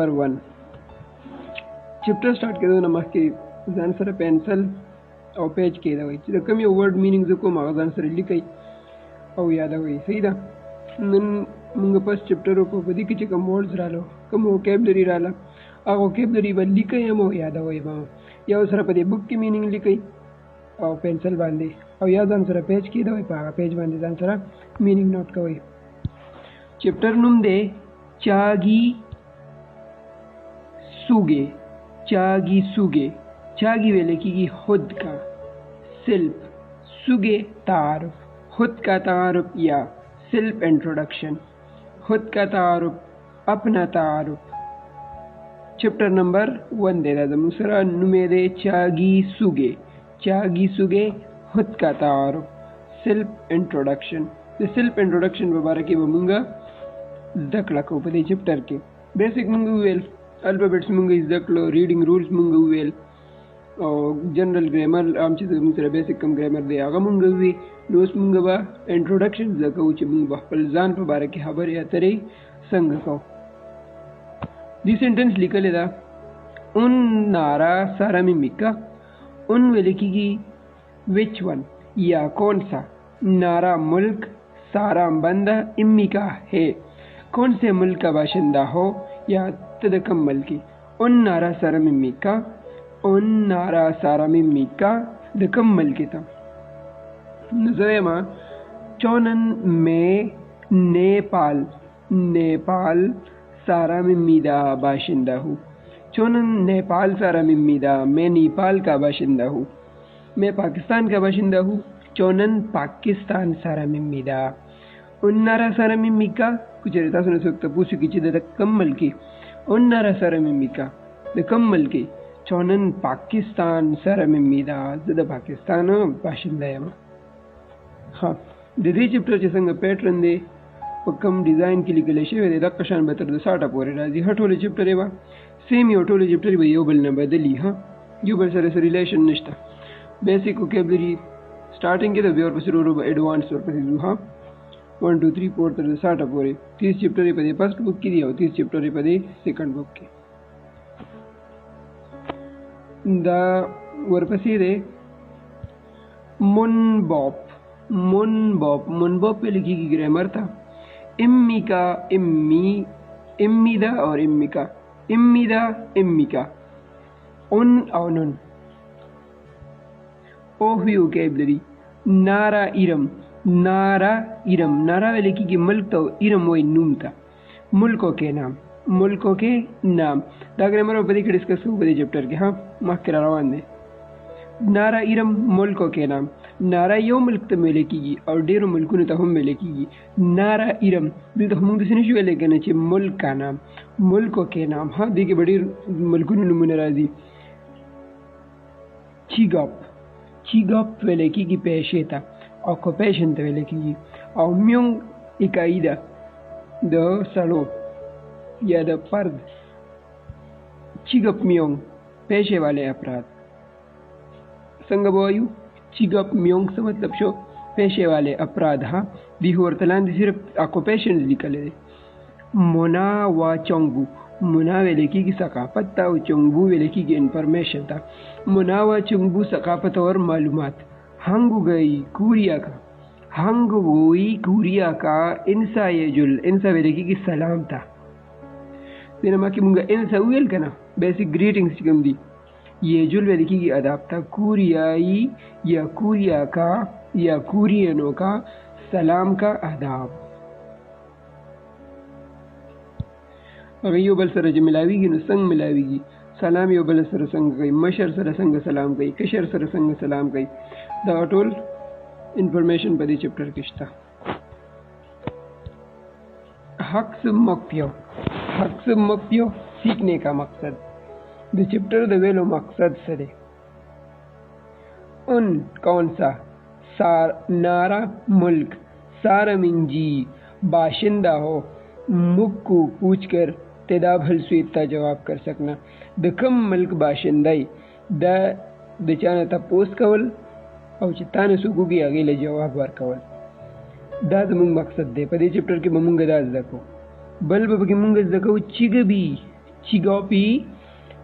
नंबर 1 chapter start कदो नमक के जान सर पेंसिल और पेज के दवाई चिदा कम यो वर्ड मीनिंग जो को मागा जान सर लिखई और याद होई सही दा नन मुंग पास चैप्टर को बदी किच कम वर्ड्स रालो कम वोकैबुलरी राला आ वोकैबुलरी बल लिखई हम याद होई बा या सर पदे बुक की मीनिंग लिखई और पेंसिल बांधे और याद जान सर पेज की दवाई पागा पेज बांधे जान सर मीनिंग नोट कवई चैप्टर नुम दे चागी सुगे चागी सुगे चागी वेले की खुद का सेल्फ सुगे तारुफ खुद का तारुफ या सेल्फ इंट्रोडक्शन खुद का तारुफ अपना तारुफ चैप्टर नंबर 1 दे रहा मुसरा नुमेरे चागी सुगे खुद का तारुफ सेल्फ इंट्रोडक्शन सेल्फ इंट्रोडक्शन मुबारक की बमुंगा दकला को पदे चैप्टर के बेसिक मुंगू वेल अल्फाबेट्स मुंगे इजकलो रीडिंग रूल्स मुंगे वेल और जनरल ग्रामर आमचे मुसरा बेसिक कम ग्रामर दे आगा मुंगे वे नोस मुंगे बा इंट्रोडक्शन जको च मुंगे बखल जान पर बारे की खबर या तरे संग को दी सेंटेंस लिखले दा उन नारा सारा मिमिका उन वेले की विच वन या कौन सा नारा मुल्क सारा बंदा इम्मिका है कौन से मुल्क का बाशिंदा हो या तदकम मल्की उन नारा सारा मिमिका दकम मल्की था नजरेमा चौनन में नेपाल सारा मिमिदा बाशिंदा हूँ चौनन नेपाल सारा मिमिदा मैं नेपाल का बाशिंदा हूँ मैं पाकिस्तान का बाशिंदा हूँ चौनन पाकिस्तान सारा मिमिदा उन्नारा सारा मिमिका कुछ रहता सुन सकता पूछ की चीज़ द कम्मल की उन्नारा सारा मिमिका द कम्मल की चौनन पाकिस्तान सारा मिमिदा द पाकिस्तान बाशिंदा है हाँ दे चैप्टर चे संग पैटर्न दे पक्कम डिजाइन के लिए गलेशे वे द कशान बेहतर द साटा पोरे राजी हटोले चैप्टर है वा सेम योटोले चैप्टर भी यो बल न बदली हाँ यो बल सरे से रिलेशन निष्ठा बेसिक वोकैबुलरी स्टार्टिंग के तो और पसी एडवांस और पसी हाँ 1 2 3 4 तर साटा पोरे 30 चैप्टर पदे फर्स्ट बुक की दिया 30 चैप्टर पदे सेकंड बुक की द वरपसी दे मुनबॉप पे लिखी की ग्रामर था इम्मिका इम्मिदा और इम्मिका उन और नुन ओही वोकैबुलरी नारा वाले की मुल्क तो इरम वही नूम था मुल्कों के नाम दा ग्रामर और बड़ी डिस्कस हो बड़े चैप्टर के हाँ माफ करा रवान दे नारा इरम मुल्कों के नाम नारा यो मुल्क तो मेले की और डेरो मुल्कों ने तो हम मेले की नारा इरम दिल तो हम किसी ने शुरू लेके ना चे मुल्क का नाम मुल्कों के नाम हाँ देखिए बड़ी मुल्कों ने नमूने राजी चीगॉप वाले की पेशे था ऑक्युपेशन तो वेले की और म्योंग इकाइदा द सलो या द फर्द चिगप म्योंग पेशे वाले अपराध संगबोयु चिगप म्योंग से मतलब शो पेशे वाले अपराध हाँ दिहु और तलान सिर्फ ऑक्युपेशन निकले मोना व चोंगबू मुना वेले की सकाफत था और चोंगबू वेले की इंफॉर्मेशन था मुना व चोंगबू सकाफत और मालूमात हंगुई कुरिया का इंसा वेलेकी की सलाम था देना माँ की मुंगा इंसा उयल का ना बेसिक ग्रीटिंग्स की कम दी ये जुल वेलेकी की अदाब था कुरियाई या कुरिया का या कुरियनों का सलाम का अदाब अगर यो बल सर मिलावीगी न संग मिलावीगी सलाम यो बल सर संग गई मशर सर संग सलाम गई कशर सर संग सलाम गई द अटोल इंफॉर्मेशन पदी चैप्टर किश्ता हक्स मक्पियो सीखने का मकसद द चैप्टर द वेलो मकसद सरे उन कौन सा नारा मुल्क सारा मिंजी बाशिंदा हो मुक्कू पूछकर तेदा भल स्वीता जवाब कर सकना द कम मुल्क बाशिंदाई द चाना तपोस कवल और चिताने सुगुगी आगे ले जवाब बार कवल दाद मुंग मकसद दे पदे चैप्टर के ममुंग दाद दको बल बबगी मुंग दको चिगोपी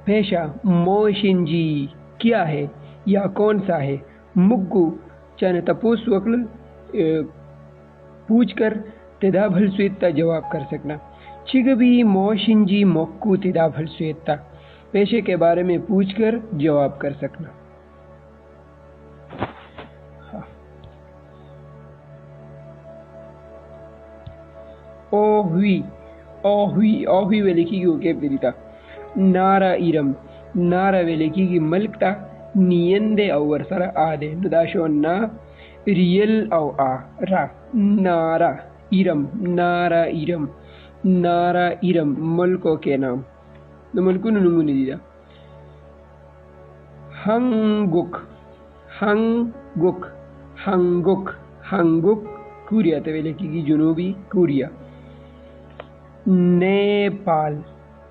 पेशा मोशिंजी क्या है या कौन सा है। मुग्गु चाने तपोस वक्ल पूछ कर तेदा भलसुएत्ता जवाब कर सकना। चिगबी मोशिंजी मोक्कू तेदा भलसुएत्ता पेशे के बारे में पूछकर जवाब कर सकना। ओहुई ओहुई ओहुई वे लिखी ओके दिरिता। नारा इरम नारा वे लिखी मलकता नियंदे और सरा आदे नुदाशो ना रियल औ आ रा नारा इरम नारा इरम मुल्कों के नाम न मुल्कु नुंगु निदिदा। हंगुक हंगुक हंगुक हंगुक कोरिया तवेले की जुनूबी कोरिया। नेपाल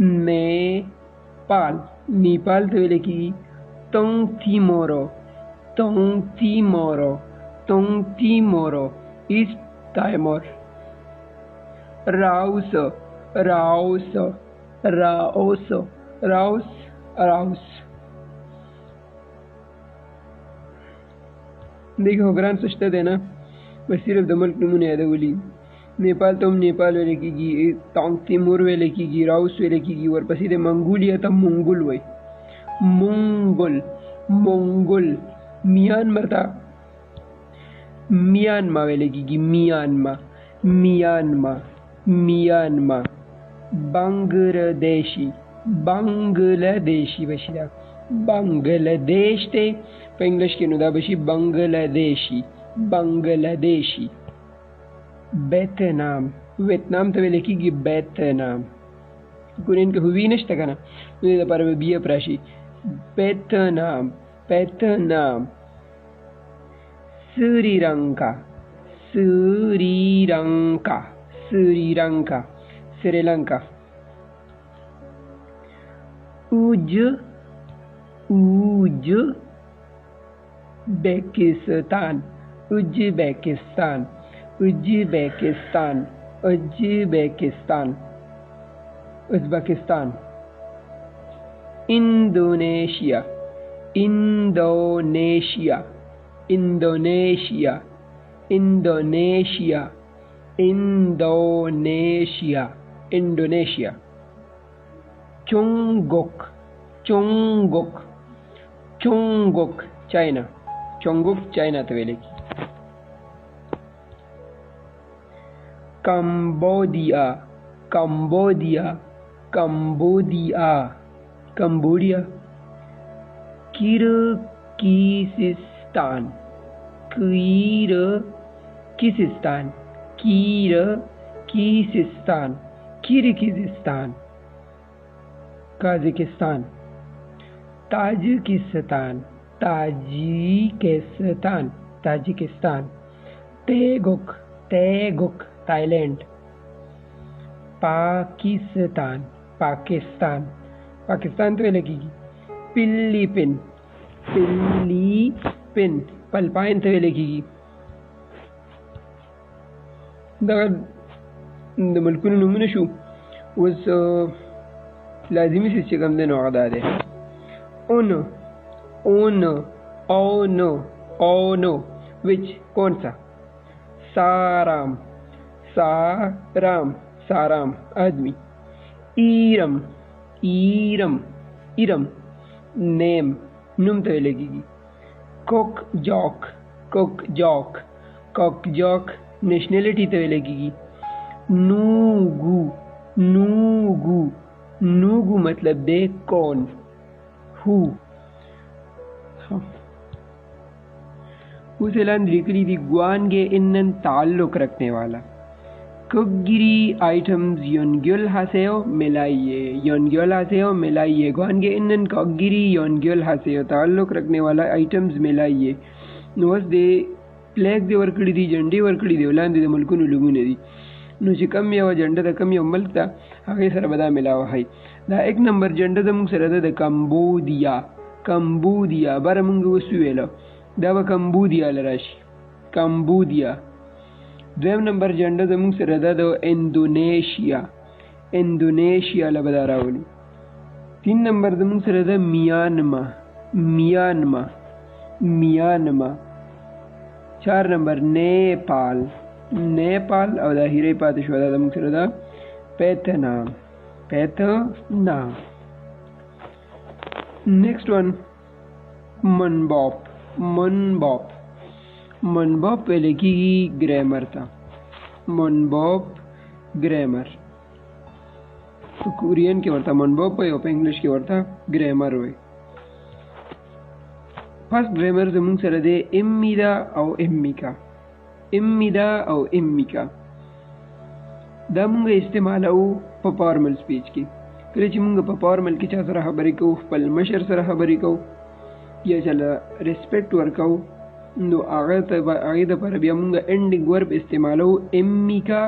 नेपाल नेपाल तवेले की तोंगतिमोरो तोंगतिमोरो तोंगतिमोरो east Timor. Rouse Rouse Rouse Rouse Rouse देखो ग्रान सोचते थे ना बस सिर्फ दमल नमूने याद बोली। नेपाल तुम नेपाल वेले की तोंगतिमोर वेले की राउस वेले की और पसीदे मंगोलिया तम मंगोल वही मंगोल मंगोल। म्यांमार था म्यांमा वेले की म्यांमा म्यांमा म्यांमा। बांग्लादेशी बांग्लादेशी बशीदा बांग्लादेश थे इंग्लिश के नुदा बशी बांग्लादेशी बांग्लादेशी। वियतनाम वियतनाम तो वेले की वियतनाम कुरेन के हुई नष्ट करना मुझे पर में बिया प्राशी Vietnam Vietnam. Sri Lanka Sri Lanka Sri Lanka Sri Lanka. Uzbekistan Uzbekistan Uzbekistan Uzbekistan Uzbekistan. Indonesia Indonesia Indonesia Indonesia Indonesia Indonesia. चोंगुक चोंगुक चोंगुक चाइना चोंगुक चाइना तवेले की। Cambodia Cambodia Cambodia Cambodia. Kyrgyzstan Kyrgyzstan Kyrgyzstan Kyrgyzstan. Kazakhstan Tajikistan Tajikistan Tajikistan. तेगुक तेगुक थाईलैंड। पाकिस्तान पाकिस्तान पाकिस्तान तो लगेगी। फिलीपीन फिलीपीन पलपाइन तो लगेगी। मुल्कुन नमूने शू उस लाजिमी से कम दिन वादा है। ओनो ओनो ओनो ओनो विच कौन सा। साराम साराम साराम आदमी। ईरम ईरम इरम नेम नुम तो लगेगी। कोक जॉक कोक जॉक कोक जॉक नेशनलिटी तो लगेगी। नूगू नूगू नूगू मतलब दे कौन हु। हुसेलान रिकली दी ग्वानगे इन्नन ताल्लुक रखने वाला। कुगिरी आइटम्स योनग्योल हासेयो मिलाइए योनग्योल हासेयो मिलाइए। ग्वानगे इन्नन कुगिरी योनग्योल हासेयो ताल्लुक रखने वाला आइटम्स मिलाइए। नोस दे फ्लैग दे वर्कड़ी दी झंडी वर्कड़ी दे उलान दे मुल्कुन लुगुने दी नुची कम या झंडा द कम या मलकता आगे सर बदा मिलावा है दा एक नंबर झंडा द मुंग सर द कंबोडिया कंबोडिया बार मुंग वसुएलो दा व कंबोडिया लराशी कंबोडिया। द्वेम नंबर झंडा द मुंग सर द इंडोनेशिया इंडोनेशिया लबदा रावली 3 نمبر زموږ سره ده میانما. 4 نمبر نیپال او د اخیری پاتې شو دا زموږ سره ده ویتنام. نیکسٹ ون منباپ ویل کېږي ګرامر ته. منباپ ګرامر په کورین کې ورته منباپ وایي او په انګلیش کې ورته ګرامر وایي. فرست ګرامر زموږ سره دی امیدا او امیکا. دا مونږ استعمالو په فارمل سپیچ کې. کله چې مونږ په فارمل کې چا سره خبرې کوو، خپل مشر سره خبرې کوو یا چاله ریسپیکټ ورکوو، نو هغه دپاره بیا مونږ انډینګ ورب استعمالو امیکا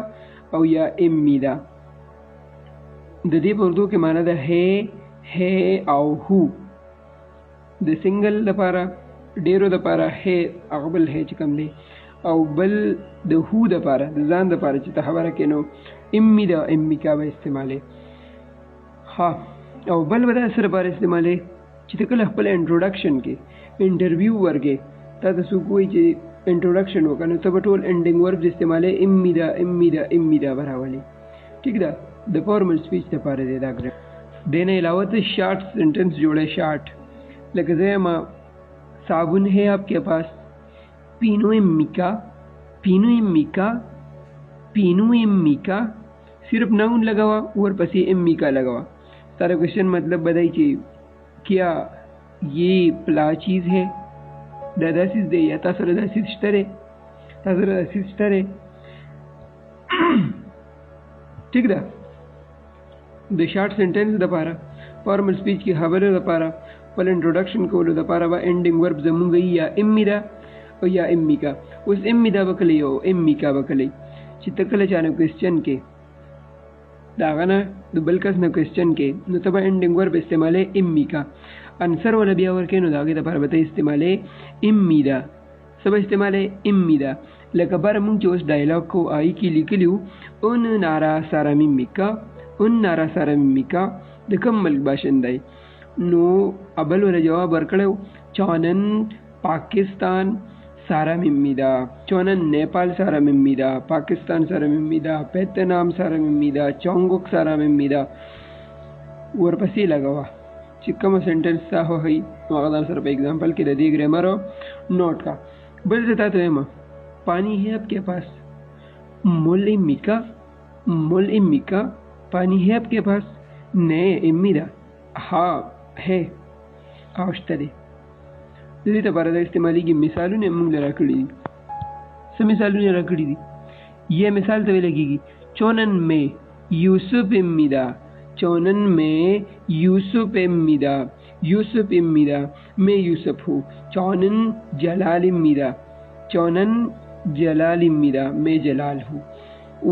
او یا امیدا. د دې په اردو کې معنی ده ہے او هو. د سنگل دپاره ډیرو دپاره ہے هغه بل ہے چې کوم دی، او بل د هو دپاره د ځان دپاره چې ته خبره کوې نو امیدا امیکا به استعمالې. ها او بل به دا سره لپاره استعمالې چې ته کله خپل انټروډکشن کې انټرویو ورکې، تا ته څوک وایي چې انټروډکشن وکړه، نو ته به ټول انډینګ وربز استعمالې امیدا به راولې. ٹھیک ده، د فارمل سپیچ دپاره دی دا ګرامر. دې نه علاوه ته شارټ سینټنس جوړه. شارټ لکه زما صابن ہے آپ کے پاس، پینو امیکا صرف ناؤن لگاوا اور پسی امیکا لگاوا. سارا کوشچن مطلب بدائی چی کیا یہ پلا چیز ہے، دا چیز دے یا تاسر دا چیز شترے. ٹھیک ده، د شارټ سینټنس دپاره فارمل سپیچ کې خبرو دپاره خپل انټروډکشن کولو دپاره به انډینګ ورب زمونږ یا امیدا او یا امیکا. اوس امیدا به کله او امیکا به کله چې ته کله چا نه کوېسچن کې د هغه نه د بل کس نه کوېسچن کې، نو ته به انډینګ ورب استعمالې امیکا. انسر ولا بیا ورکې نو د هغې دپاره به ته استعمالې امیدا. څه به استعمالې امیدا. لکه بره مونږ چې اوس ډایلاګ کو آی کې لیکلي وو اون نارا سارا میمیکا د کوم ملک باشندی، نو ابل ولا جواب ورکړو چانن پاکستان سارا ممیدا، چونن نیپال سارا ممیدا، پاکستان سارا ممیدا، ویتنام سارا ممیدا، چونګوک سارا ممیدا. ورپسې لګوا چې کوم سنټنس تا هوي نو هغه سره په एग्जांपल کې د دې ګرامر نوٹ کا. بل څه ته وایم پانی ہے آپ کے پاس، مول امیکا پانی ہے آپ کے پاس، نه امیدا ها ہے اوشته دی. د دې لپاره د استعمالېږي مثالونه موږ راکړي دي. څه مثالونه راکړي دي؟ یہ مثال ته ویل کېږي چونن میں یوسف امیدا میں یوسف ہوں. چونن جلال امیدا میں جلال ہوں.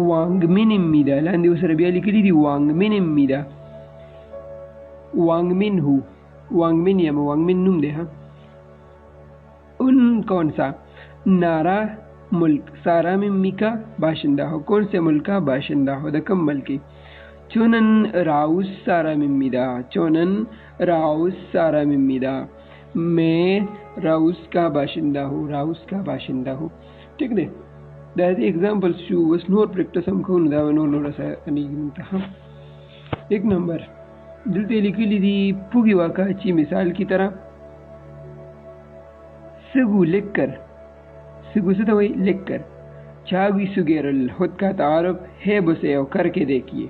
وانگمن امیدا لاندې وسره بیا لیکلي دي وانگمن امیدا، وانگمن ہوں، وانگمن یا وانگمن نوم دی. ها ان کون سا نارا ملک سارا ممیکا باشندہ ہو، کون سے ملک کا باشندہ ہو، د کم ملکی. چونن راؤس سارا ممیدا میں راؤس کا باشندہ ہوں. ٹھیک دی، دا دی ایگزامپل شو. بس نور پریکټس هم کوو نو دا نور سمېږي موږ ته. 1 نمبر دلته لیکلي دي پوږي واقعچی مثال کی طرح سگو لکھ کر، سگو سے تو وہی لکھ کر، چاوی سگیرل خود کا تعارف ہے بسے او کر کے دیکھیے.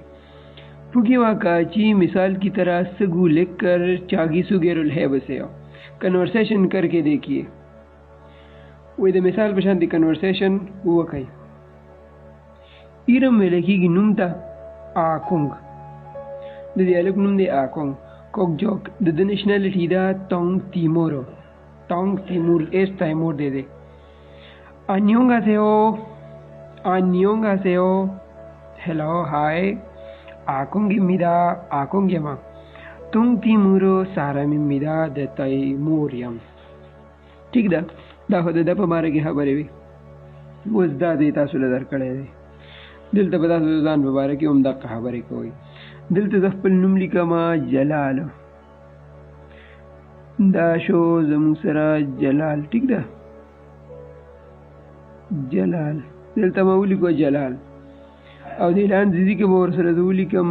پوږي واقعچی مثال کی طرح سگو لکھ کر چاگی سگیرل ہے بسے او کنورسیشن کر کے دیکھیے. وې د مثال په شان دي کنورسیشن وکړئ. ایرم ویل کېږي نوم ته آکونګ، د دې هلک نوم دی آکونګ. کوک جوک د ده نیشنلټي ده تونګ تیمور ایس تیمور دی. آنیونگاسیو هلو هاي آکونګ یما تونګ تیمورو سارا ممیدا د تیمور یم. ٹھیک ده، دا خو د ده په باره کې خبرې وي. اوس دا دی تاسو له درکړی دی. دلته به تاسو د ځان په باره کې هم دقه خبرې کوئ. دلته زه خپل نوم لیکم جلال، دا شو زموږ سره جلال ټیک ده جلال دلته ما ولیکو جلال او د اعلان زیدي کې به ورسره زه ولیکم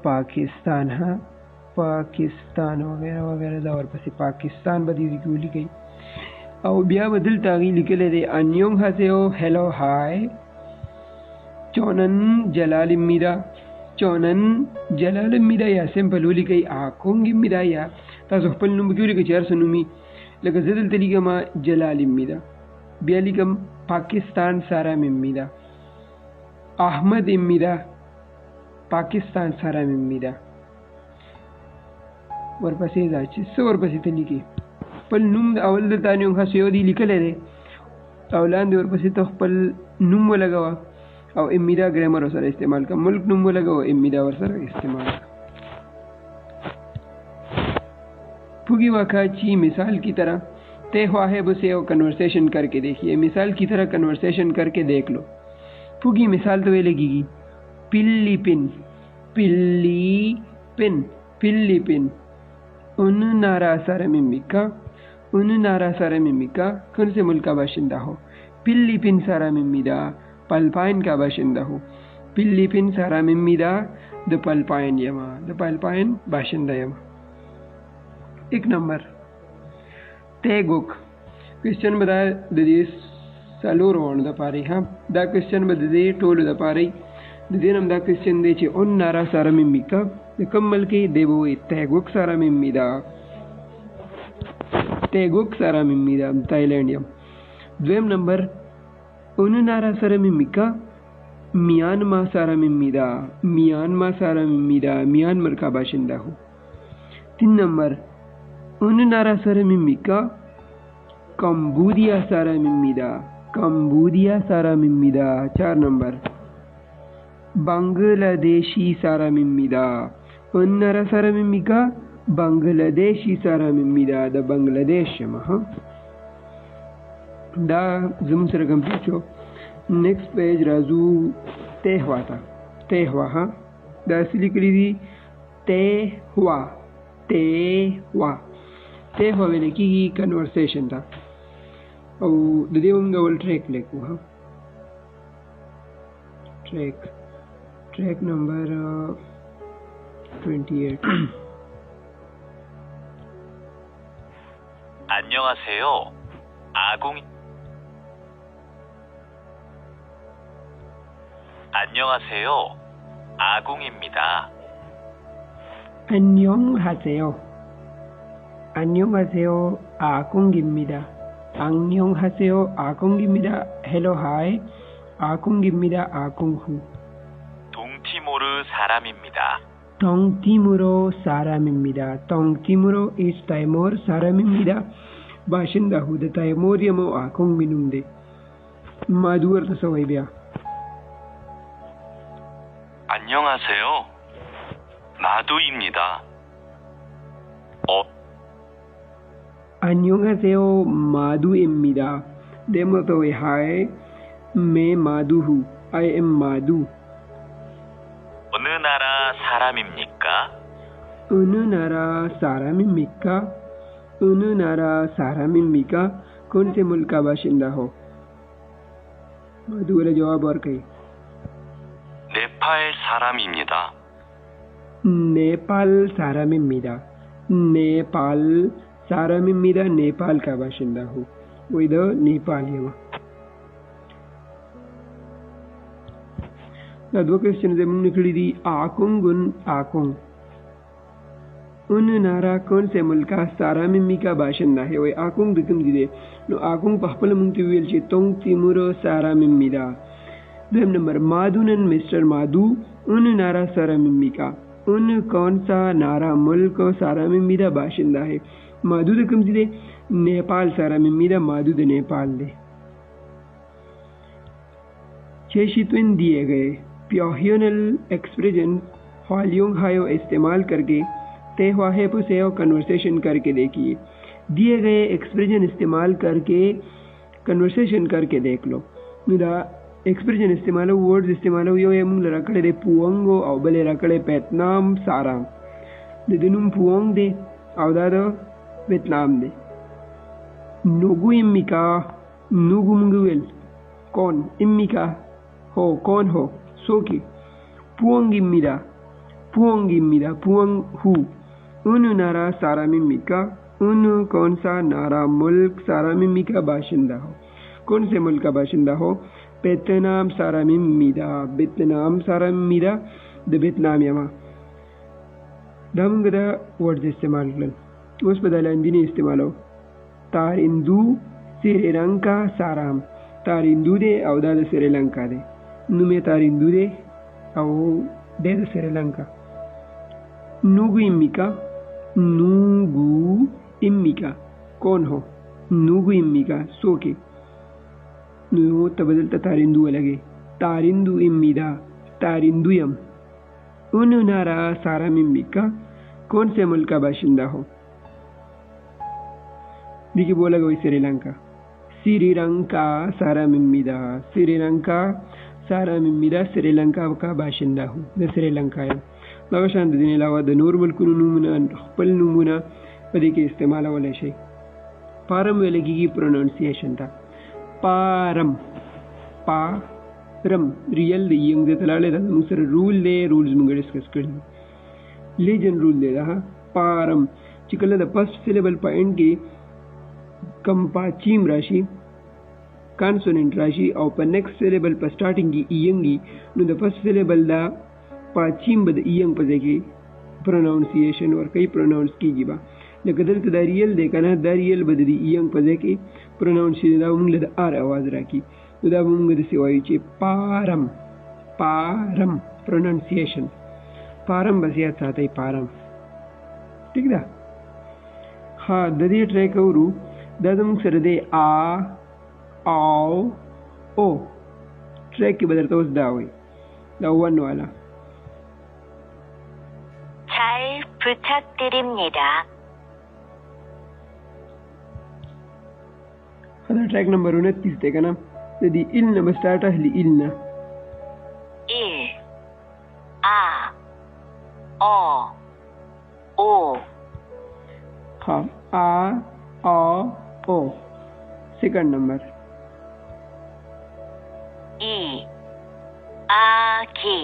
پاکستان ها پاکستان وغیره وغیره دا ورپسې پاکستان به دې کې ولیکئ او بیا به دلته هغې لیکلی دی انیونګ هسیو هلو های چونن جلال امیدا چونن جلال امیدا یا سمپل ولیکئ آکونګ امیدا یا تاسو خپل نوم پکې ولیکئ چې هر څه نومي لکه زه دلته لیکم جلال امیدا بیا لیکم پاکستان سارا امیدا احمد امیدا پاکستان سارا امیدا ورپسې دا چې څه ورپسې ته لیکي خپل نوم د اول دلته انیونګ هسیو دی لیکلی دی او لاندې ورپسې ته خپل نوم ولګوه او امیدا ګرامر ورسره استعمال کړه ملک نوم ولګوه امیدا ورسره استعمال کړه پوگی वाकाची मिसाल की तरह तय हुआ है उसे कन्वर्सेशन करके देखिए मिसाल की तरह कन्वर्सेशन करके देख लो पुगी मिसाल तो वे लगेगी फिलीपीन फिलीपीन फिलीपीन उन नारा सारामिमिका कौन से मुल्क का बाशिंदा हो फिलीपीन सारामिमिदा पल्पाइन का बाशिंदा हो फिलीपीन सारामिमिदा द पल्पाइन बाशिंदा यमा एक नंबर तेगुक क्वेश्चन बताया दे सलोर वर्ण द पारे हाँ दा क्वेश्चन बदे टोल द पारे दे नम दा क्वेश्चन दे चे उन नारा सारामिमिका कम्मल के देवो तेगुक सारामिमिदा तेगुक सारामिमिदा थाईलैंड यम द्वेम नंबर उन नारा सारामिमिका म्यांमार सारामिमिदा म्यांमार का बाशिंदा हो 3 नंबर उन नारा सारामिमिका कंबोडिया सारामिमिदा 4 नंबर बांग्लादेशी सारामिमिदा उन नारा सारामिमिका बांग्लादेशी सारामिमिदा द बांग्लादेश महा दा जुम सर कंप्लीट हो नेक्स्ट पेज राजू तेहवा हाँ दा असली करी थी तेहवा वेले की कन्वर्सेशन था और दीदी उनका वोल ट्रैक लेको हाँ ट्रैक नंबर 28 안녕하세요. 안녕하세요. 아궁입니다. 안녕하세요. 아궁입니다. 헬로 하이 아궁입니다. 아궁후 동티모르 사람입니다. 동티모르 is 타이모르 사람입니다. बाशिंदा हूँ द ताइमोरियमो आकुंग मिनुंदे मादुअर तसवैबिया 안녕하세요. 마두입니다. 안녕하세요. 마두입니다. 데모토 हाय मैं मादू हूँ I am मादू 어느 나라 사람입니까? 어느 नारा सारामिमिका कौन से मुल्क का बाशिंदा हो मादू वाला जवाब और कही 네팔 사람입니다. नेपाल सारामिमिदा नेपाल का बाशिंदा हो वो इधर नेपाल है वहाँ दो क्वेश्चन से मुझे निकली थी आकुंग उन नारा कौन से मुल्क का सारामिमिका बाशिंदा है वो आकुंग दिकम दिदे नो आकुंग पहपल मुंगती वेल चे तोंग तिमुरो सारामिमिदा दो नंबर मादूनन मिस्टर मादू उन नारा सारामिमिका उन कौन सा नारा मुल्क सारामिमिदा बाशिंदा है मादू दिकम दिदे नेपाल सारामिमिदा मादू दे नेपाल दे 6 शित्विन दिए गए प्योहियोनल एक्सप्रेशन हॉलियोंग हायो इस्तेमाल करके तय हुआ है पुसे कन्वर्सेशन करके देखिए दिए गए एक्सप्रेशन इस्तेमाल करके कन्वर्सेशन करके देख लो मेरा एक्सप्रेशन इस्तेमाल वर्ड्स इस्तेमाल यो ये मुंग लरकड़े दे पुवंगो और बले रकड़े पेतनाम सारा दे दिनुम पुवंग दे और दादो Vietnam de. Nugu immika, nugu munguel. Kon immika ho kon ho soki. Puang immida, puang hu. Unu nara सारा मिम्मिका. उन कौन सा नारा मुल्क सारा मिम्मी का बाशिंदा हो. कौन से मुल्क का बाशिंदा हो. वियतनाम सारा मिम्मीदा. वियतनाम सारा मिम्मीदा द वियतनाम यमा दमगदा वर्ड्स इस्तेमाल कर उस बदला इंदी इस्तेमाल हो. तारिंदू श्रीलंका साराम. तारिंदू दे अवदा द श्रीलंका दे. नुमे तारिंदू दे अव दे द श्रीलंका. नुगु इम्मिका. नूगु इम्मिका कौन हो. नूगु इम्मिका सोके. नु तबदलता तारिंदू अलगे. तारिंदू इम्मिदा. तारिंदुयम. उनु नारा सारा मिम्मिका कौन से मुल्क का बाशिंदा हो. देखिए बोला गया श्रीलंका. श्रीलंका सारा मिम्मिदा. श्रीलंका सारा मिम्मिदा श्रीलंका का बाशिंदा हो. द श्रीलंका है लगा शांत दिन अलावा द नूर मुल्क नूमुना खपल नूमुना पदे के इस्तेमाल वाले शे. पारम वेले की प्रोनाउंसिएशन था. पारम पारम रियल दे यंग दे तलाले दा मुसर रूल दे रूल्स मुंगे डिस्कस कर लेजन रूल दे रहा. पारम चिकल द फर्स्ट सिलेबल पॉइंट की कंपा चीम राशि कॉन्सोनेंट राशि और पर नेक्स्ट सिलेबल पर स्टार्टिंग की ईयंगी नु द फर्स्ट सिलेबल दा पाचीम बद ईयंग पदे की प्रोनाउंसिएशन और कई प्रोनाउंस की जीबा लेकिन द रियल देखा ना द रियल बदली ईयंग पदे की प्रोनाउंसिएशन दा उंगले द आर आवाज रखी दा उंगले द सेवाई चे पारम पारम प्रोनाउंसिएशन पारम बस याद साथ ही पारम ठीक दा. हाँ ददी ट्रैक औरू दादम सर दे आ आओ ओ ट्रैक के बदलता उस दा हुई दा वन वाला. 잘 부탁드립니다. هذا ट्रैक नंबर 29 देखा ना. यदि इल्न बस्टार्ट है इल्न 1 आ 어 오 हाँ आ ओ सेकंड नंबर 2 아기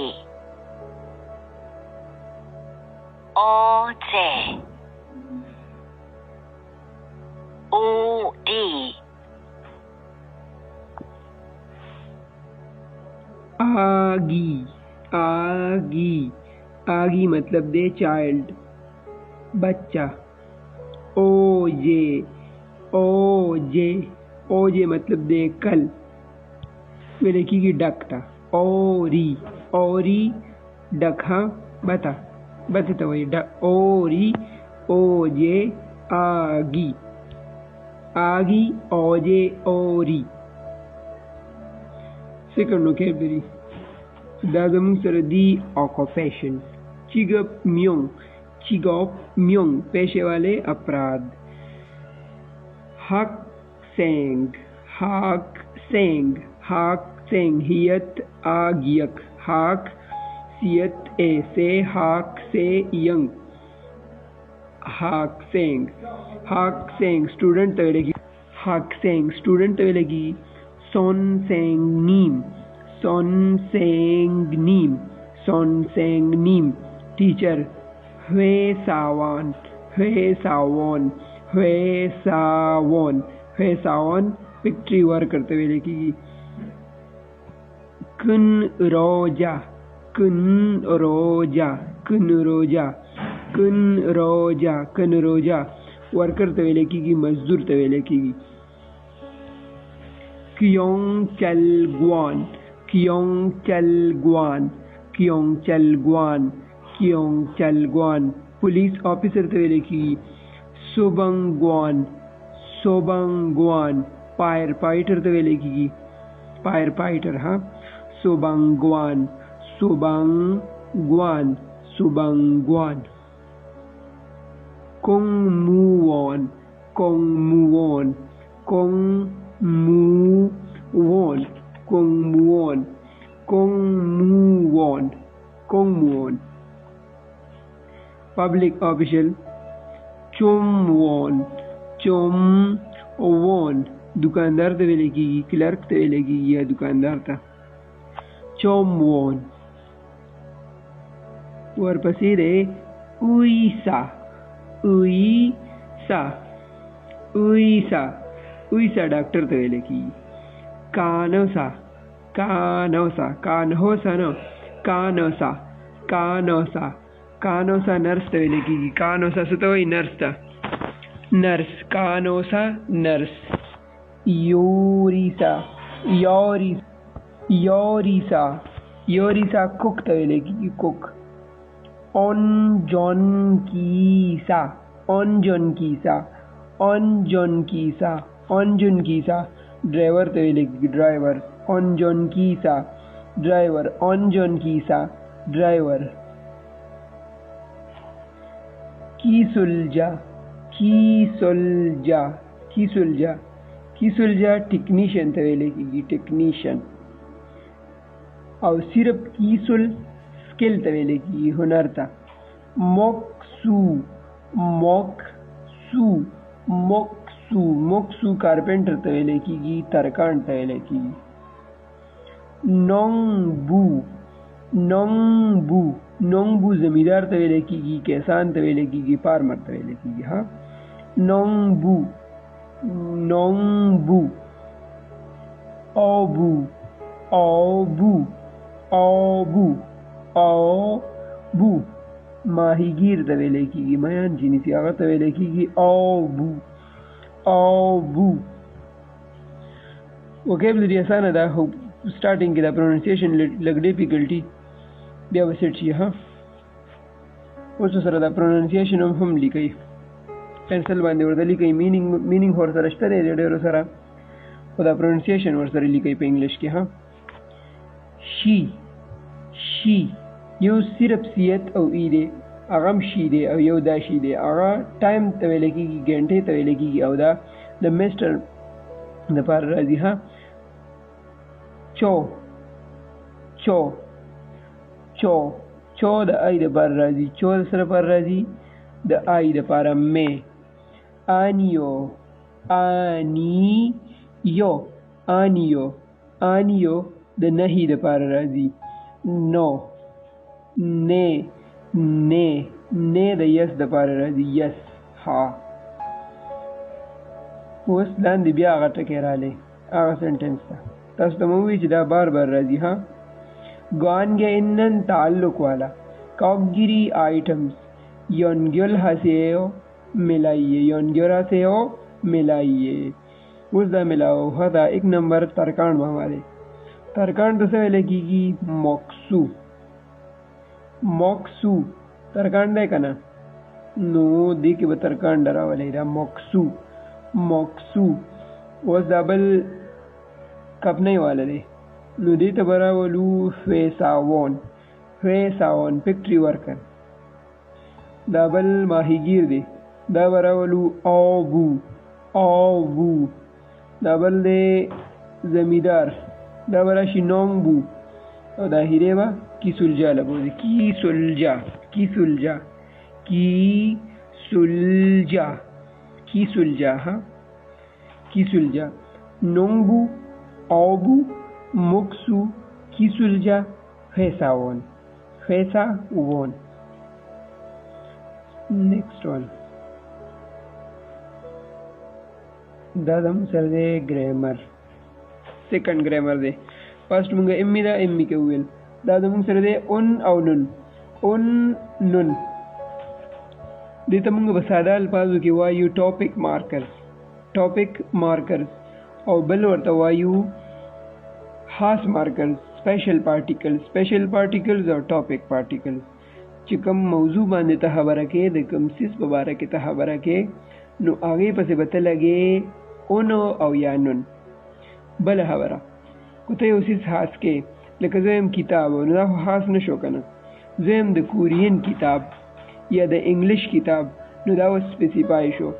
어제 우리 आगी आगी आगी मतलब दे चाइल्ड बच्चा. ओजे ओजे ओजे मतलब दे कल. मेरे की डक था. ओरी ओरी डक हाँ बता बता तो वही डक ओरी ओजे आगी आगी ओजे ओरी. सेकंड वोकैबुलरी दादम सरदी ऑक्यूपेशन चिगप म्योंग पेशे वाले अपराध. हक सेंग हियत आगियक हाक सियत ऐसे हाक से यंग हाक सेंग स्टूडेंट तवेलेगी. हाक सेंग स्टूडेंट तवेलेगी. सोन सेंग नीम टीचर. ह्वे सावन विक्ट्री वार करते हुए लिखी. कुन रोजा वार करते हुए लिखी. मजदूर तवे लिखी. क्यों चल गुआन पुलिस ऑफिसर तवे लिखी. सोबंगुआन फायर फाइटर तवे लिखी. फायर फाइटर हाँ. सोबंगुआन Kongmuon. Public official चोमवॉन चोमवॉन दुकानदार ته ویل کېږي کلرک ته ویل کېږي یا دکاندار ته چوموون ورپسې دی اویسا اویسا اویسا اویسا ډاکټر ته ویل کېږي کانوسا کانوسا کانهوسا نه کانوسا کانوسا کانوسا نرس ته ویل کېږي کانوسا څه ته وایي نرس ته نرس کانوسا نرس یوریسا یوریسا یوریسا کوک ته ویل کېږي کوک اونجونکیسا اونجونکیسا اونجونکیسا اونجونکیسا ड्राइवर ته ویل کېږي ड्राइवर اونجونکیسا ड्राइवर اونجونکیسا ड्राइवर کیسلجا کیسلجا کیسلجا کیسلجا ټیکنیشن ته ویل کېږي ټیکنیشن او صرف کیسل سکل ته ویل کېږي هنر ته موکسو موکسو موکسو موکسو کارپینټر ته ویل کېږي ترکاڼ ته ویل کېږي نونګبو نونګبو نونګبو زمیندار ته ویل کېږي کسان ته ویل کېږي فارمر ته ویل کېږي ها نونګبو نونګبو اوبو اوبو اوبو اوبو ماهیگیر ته ویل کېږي میان چې نیسي هغه ته ویل کېږي اوبو اوبو وکیبلري اسانه ده خو سٹارټینګ کې د پروننسیشن لږ ډیفیکلټي بیا به سیټ شي ها اوس سره د پروننسیشن هم لیکئ پنسل باندې ورته لیکئ مینینګ ورسره شته دی ډېرو سره خو د پروننسیشن ورسره لیکئ په انګلیش کې ها شي شي یو صرف سیت او ای دی هغه هم شي دی او یو دا شي دی هغه ټایم ته ویل کېږي ګنټې ته ویل کېږي او دا د میسټر دپاره راځي ها چو چو چو چو د آی دپاره راځي چو د څه دپاره راځي د آی دپاره مې آنیو آنیو آنیو آنیو د نهي دپاره راځي نو نه نه نه د یس دپاره راځي یس ها اوس لاندې بیا هغه ټکی رالی هغه سنټنس ته تاسو ته مو ووایي چې دا بار بار راځي ها گوانگینن تعلق والا کاکگیری آئٹمز یونگیل ہسیو ملائیے یونگیل ہسیو ملائیے اوس دا ملاو دا ایک نمبر ترکان باندې ترکان د څه ویل کېږي موکسو موکسو ترکان دی که نه نو دې کې به ترکان ډراولی دا موکسو موکسو اوس دا بل کپنۍ والا دی نو دې ته به راولو فیساوون فیساوون فیکټري ورکر دا بل ماهیګیر دی دا به راولو اوبو اوبو دا بل دی زمیندار دا به راشي نونګبو او دا هیرې به کیسلجا لبوځي کیسلجا کیسلجا کیسلجا کیسلجا ها کیسلجا نونګبو اوبو موکسو کیسلجا فیساوون فیساوون نیکسٹ ون دا دم سره دی ګرامر سیکنډ ګرامر دی فرست مونږه امی دا امی کې ویل دا زموږ سره دی اون او نون اون نون دې ته مونږ په ساده الفاظو کې وایو ټاپک مارکرز او بل ورته وایو خاص مارکرز سپیشل پارټیکلز او ټاپک پارټیکلز چې کوم موضوع باندې ته خبره کې د کوم سیس په باره کې ته خبره کې نو هغې پسې به ته لګې اون او یا نون بله خبره کو ته یو سیس خاص کې لکه زه یم کتاب نو دا خو خاص نه شو که نه زه یم د کورین کتاب یا د انګلیش کتاب نو دا اوس سپیسیفای شو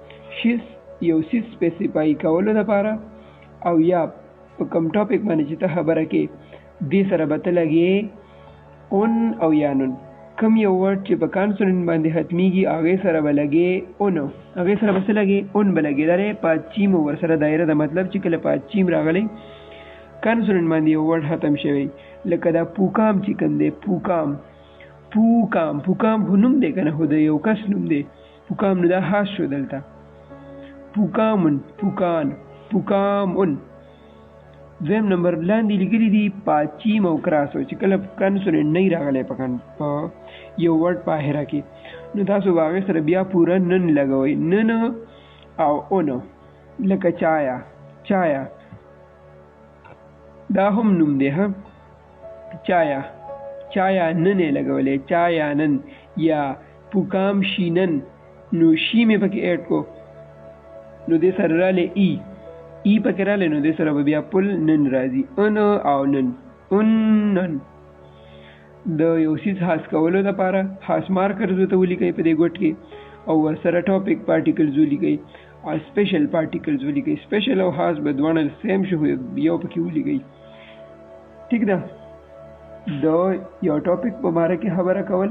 یو سیس سپیسیفای کولو دپاره او یا په کوم ټاپک باندې چې ته خبره کې دې سره به ته لګې اون او یا نون کم یو ورډ چې په کانسوننټ باندې ختمیږي هغې سره به لګې اون هغې سره به څه لګې اون به لګې دا دی پاچیم ورسره دایره د مطلب چې کله پاچیم راغلی کانسوننټ باندې یو ورډ ختم شوی لکه دا پوکام چې کوم دی پوکام خو نوم دی که نه خو د یو کس نوم دی پوکام نو دا خاص شو دلته پوکامون دویم نمبر لاندې لیکلي دي پاچیم او کراسو چې کله کانسوننټ نه راغلی په یو ورډ په اخره کې نو تاسو به هغې سره بیا پوره نن لګوئ نن او اون لکه چایا دا هم نوم دی ها چایا نن یې لګولی چایا نن یا پوکام شینن نو شی مې پکې ایډ کو نو دې سره رالی ای پکې رالی نو دې سره به بیا پل نن راځي ان او نن د یو څیز خاص کولو دپاره خاص مارکرز ورته ولیکئ په دې ګوټ کې او ورسره ټاپک پارټیکلز ولیکئ او سپیشل پارټیکلز ولیکئ سپیشل او خاص به دواړه سیم شو یو پکې ولیکئ ټیک ده د یو ټاپک په باره کې خبره کول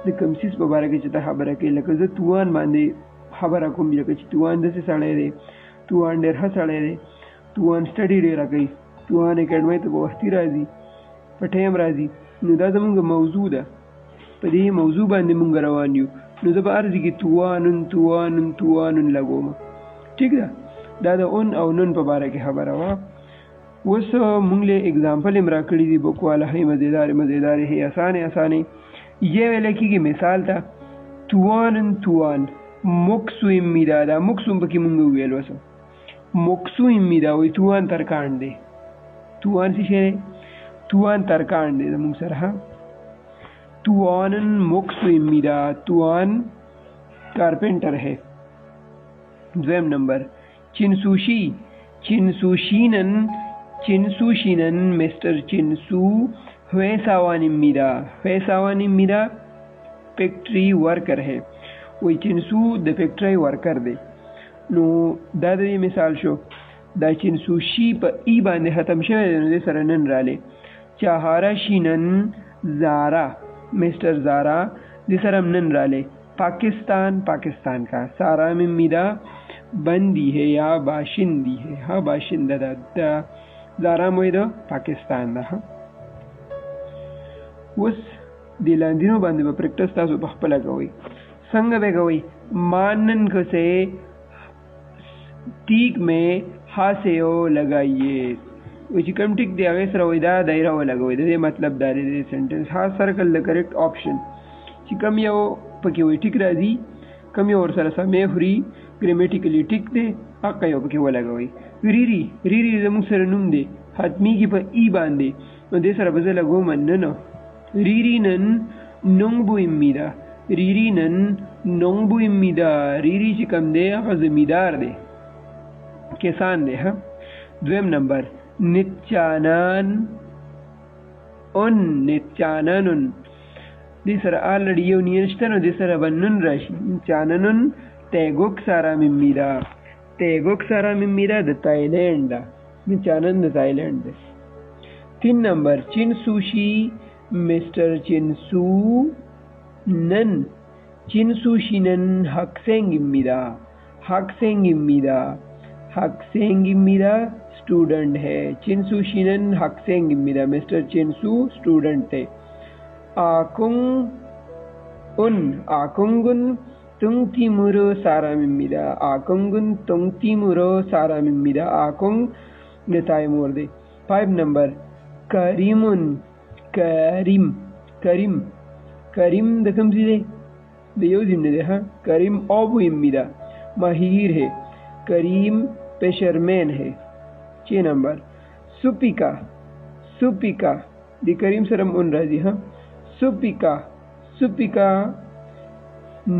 د کوم څیز په باره کې چې ته خبره کوې لکه زه توان باندې خبره کوم لکه چې توان داسې سړی دی توان ډېر ښه سړی دی توان سټډي ډېره کوي توان اکیډمۍ ته په وختي راځي په ټایم راځي نو دا زمونږ موضوع ده په دې موضوع باندې مونږ روان یو نو زه به هر ځای کې توانن لګوم ټیک ده دا د اون او نن په باره کې خبره وه اوس مونږ له اگزامپل هم راکړي دي بک والا هی مزیدار هی اسانه یہ ویل کېږي مثال ته توان مکسو امیدا دا مکسو پکې مونږ وویل وسه مکسو امیدا وایي توان ترکاڼ دی توان څه شی دی توان ترکاڼ دی زموږ سره ها توانن مکسو امیدا توان کارپینټر ہے دویم نمبر چنسوشینن مسٹر چنسو ہویساوان امیدا فیکٹری ورکر ہے وی چنسو د فیکٹری ورکر دی نو دا د مثال شو دا چنسوشی په ای باندې ختم شوی دی نو دې سره نن رالی چاهارا شینن زارا مسٹر زارا دې سره نن رالی پاکستان کا سارا امیدا بندی ہے یا باشندی ہے ها باشنده دا زارا موی دا پاکستان دا ها اوس د لاندینو باندې به پریکټس تاسو په خپله کوئ څنګه به کوئ مانن کو سے ٹیک میں ہاسیو لگائیے وی چې کوم ټیک دی هغې سره وایي دا دایره ولګوئ د دې مطلب دا دی د سنټنس ها سرکل د کریکټ آپشن چې کوم یو پکې وایي ټیک راځي کوم یو ورسره سمې خوري ګرامیټیکلی ټیک دی هغه یو پکې ولګوئ ریری زموږ سره نوم دی ختمیږي په ای باندې نو دې سره به زه لګوم نن ریرینن نونګبو امیدا ریری چې کوم دی هغه زمیدار دی کسان دی ها دویم نمبر نتچانانن دې سره آلریډي یو نیه شته نو دې سره به نن راشي نتچانانن تیګوک سارا ممیدا د تایلینډ ده نتچانن د تایلینډ ده 3 نمبر چنسوشی مسٹر چنسوشینن حقسینگ امیدا اسٹوڈنٹ ہے چنسوشینن حقسینگ امیدا مسٹر چنسو اسٹوڈنٹ تھے آکنگن تنگ تیمورو سارا ممیدا آکنگ نتائی مور دے 5 نمبر کریم د کوم ځای دی د یو ځای نه دی ها کریم ابو امیدا ماهیر ہے کریم پیشرمین ہے 6 نمبر سپیکا دی کریم سره اون راځي ها سپیکا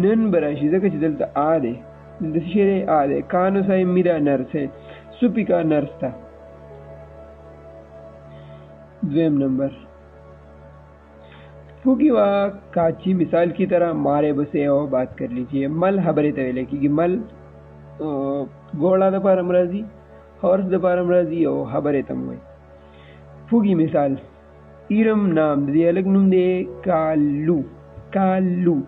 نن براشي ځکه چې دلته آ دی دلته څه دی آ دی کانو سای امیدا نرس ہے سپیکا نرس تھا دویم نمبر فوگی وا کاچی مثال کی طرح مارے بسے او بات کر لیجئے مل خبرې ته ویل کېږي مل ګوړه د پاره مرضی هورس د پاره مرضی او خبرې ته وایي فوگی مثال ایرم نام د الګ نوم دی کالو Kallu.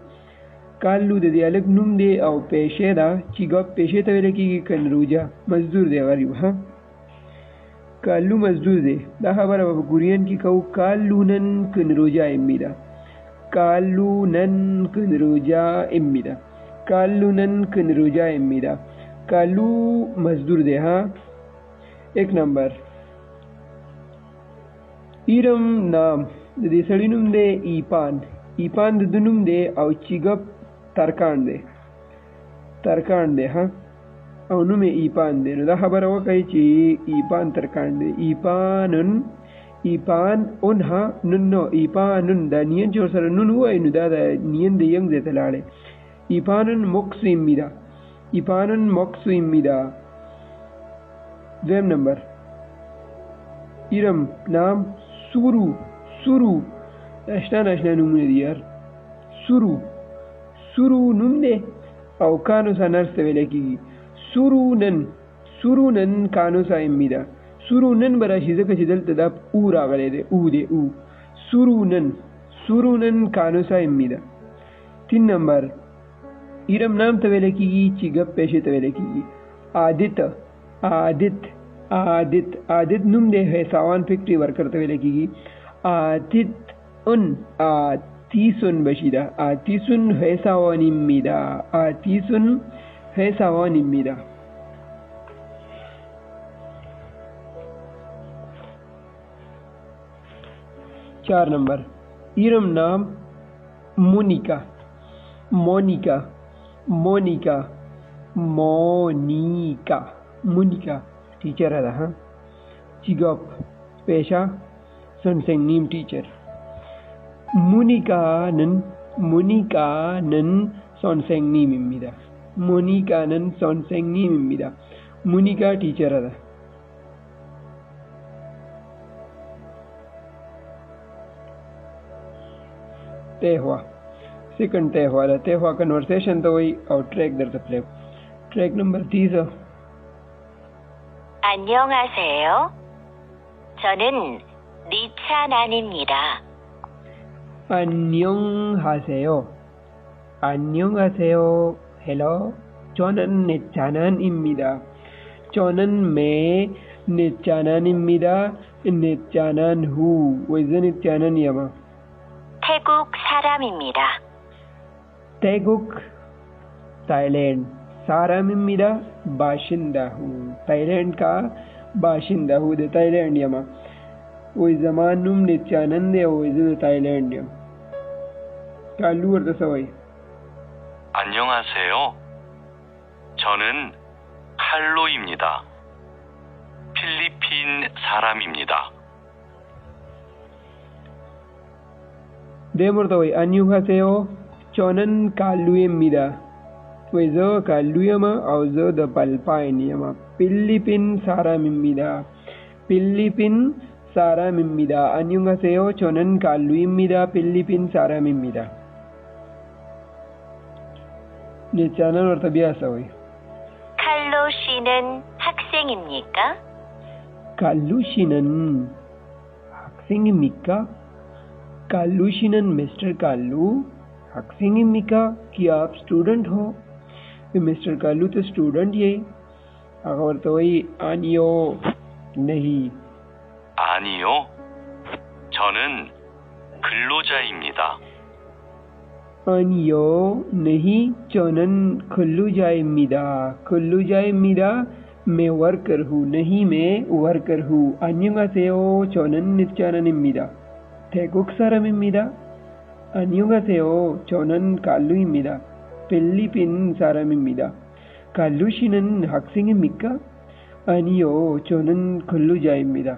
Kallu de dialek num de au peshe da chigop peshe tawele ki kan ruja mazdur de gharib ha. Kallu mazdur de da habara ba guriyan ki kau kallunan kan ruja immida. Kallunan kan ruja immida. Kallunan kan ruja immida. Kallu mazdur de ha. एक नंबर इरम नाम दे सड़ीनुम दे ईपान दुनुम दे औ चिगप तरकान दे हाँ औनुमे ईपान दे नुदा खबर हो कही ची ईपान तरकान दे ईपान उन हाँ नुन्नो ईपानुन दा नियन चोर सर नुन हुआ नुदा दा नियन दे यंग दे तलाड़े ईपानुन मोक्सु इम्मिदा वेम नंबर इरम नाम सुरू नाशना नुमने दियार सुरू नुमने औ कानुसा नर्स वेले की सुरूनन कानुसा इम्मिदा सुरूनन बरा शिजक शिदल तदाप ऊ रागले दे ऊ सुरूनन कानुसा इम्मिदा 3 नंबर इरम नाम तवेले की चिगप पेशे तवेले की आदित नुम दे है सावान फैक्ट्री वर्कर तवेले की आतीसुन बशीदा आतीसुन है सावान इम्मिदा 4 नंबर इरम नाम मोनिका टीचर है हाँ चिगप पेशा सनसेंग नीम टीचर मुनिका नन सनसेंग नीम इम्मिदा मुनिका टीचर है तेहवा सेकंड तेहवा कन्वर्सेशन तो वही और ट्रैक दर प्ले ट्रैक नंबर 30 안녕하세요. 저는 니찬안입니다. 안녕하세요. 헬로. 저는 니찬안입니다. 저는 니찬안입니다. 니찬안 후. 왜 니찬안이야마? 태국 사람입니다. 태국 थाईलैंड सारामिमिदा बाशिंदा हूँ थाईलैंड का बाशिंदा हूँ दे थाईलैंड यमा वही जमान नुम नित्यानंद है वही जो थाईलैंड यम कालू और दसवाई 안녕하세요. 저는 칼로입니다. 필리핀 사람입니다. देमुर्तवाई 안녕하세요. 저는 칼루입니다. वैजो कालुयमा औजो द पल्पाइनियमा फिलिपिन सारामिमिदा 안녕하세요. 저는 칼루입니다. 필리핀 사람입니다. 니차는 और तबियासा हुई 칼로 씨는 학생입니까? 칼루 씨는 मिस्टर कालू 학생입니까? कि आप स्टूडेंट हो? मिस्टर कालू तो स्टूडेंट ये अगर तो वही आनियो नहीं 아니요. 저는 근로자입니다. आनियो नहीं 저는 근로자입니다. मैं वर्कर हूँ नहीं मैं वर्कर हूँ. 안녕하세요. 저는 니찬안입니다. 태국 사람입니다. 안녕하세요. 저는 칼루입니다. 필리핀 사람입니다. 칼루 씨는 학생입니까? 아니요. 저는 근로자입니다.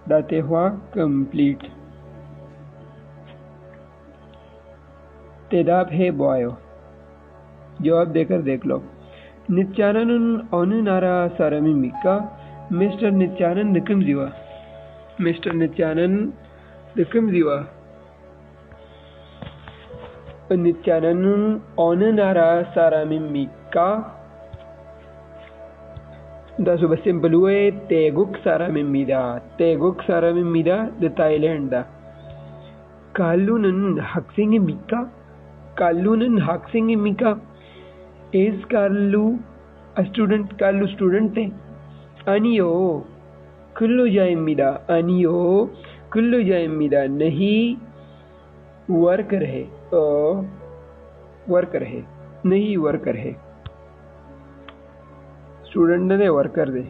दातेहुआ कंप्लीट तेदाब है बॉयो जवाब देकर देख लो नित्यानन अनुनारा सारामिमिका मिस्टर नित्यानन निकमजीवा नित्यानन अनुनारा सारामिमिका Da suba simple way teguk saramimida de Thailand da kalunan haksingimika Kallunen Haksingimika. Is Kallu a student? Kallu student है. Aniyo kullu jaimida. Aniyo kullu jaimida. नहीं वर्कर है. वर्कर है. नहीं वर्कर है. स्टूडेंट ने वर्कर दे.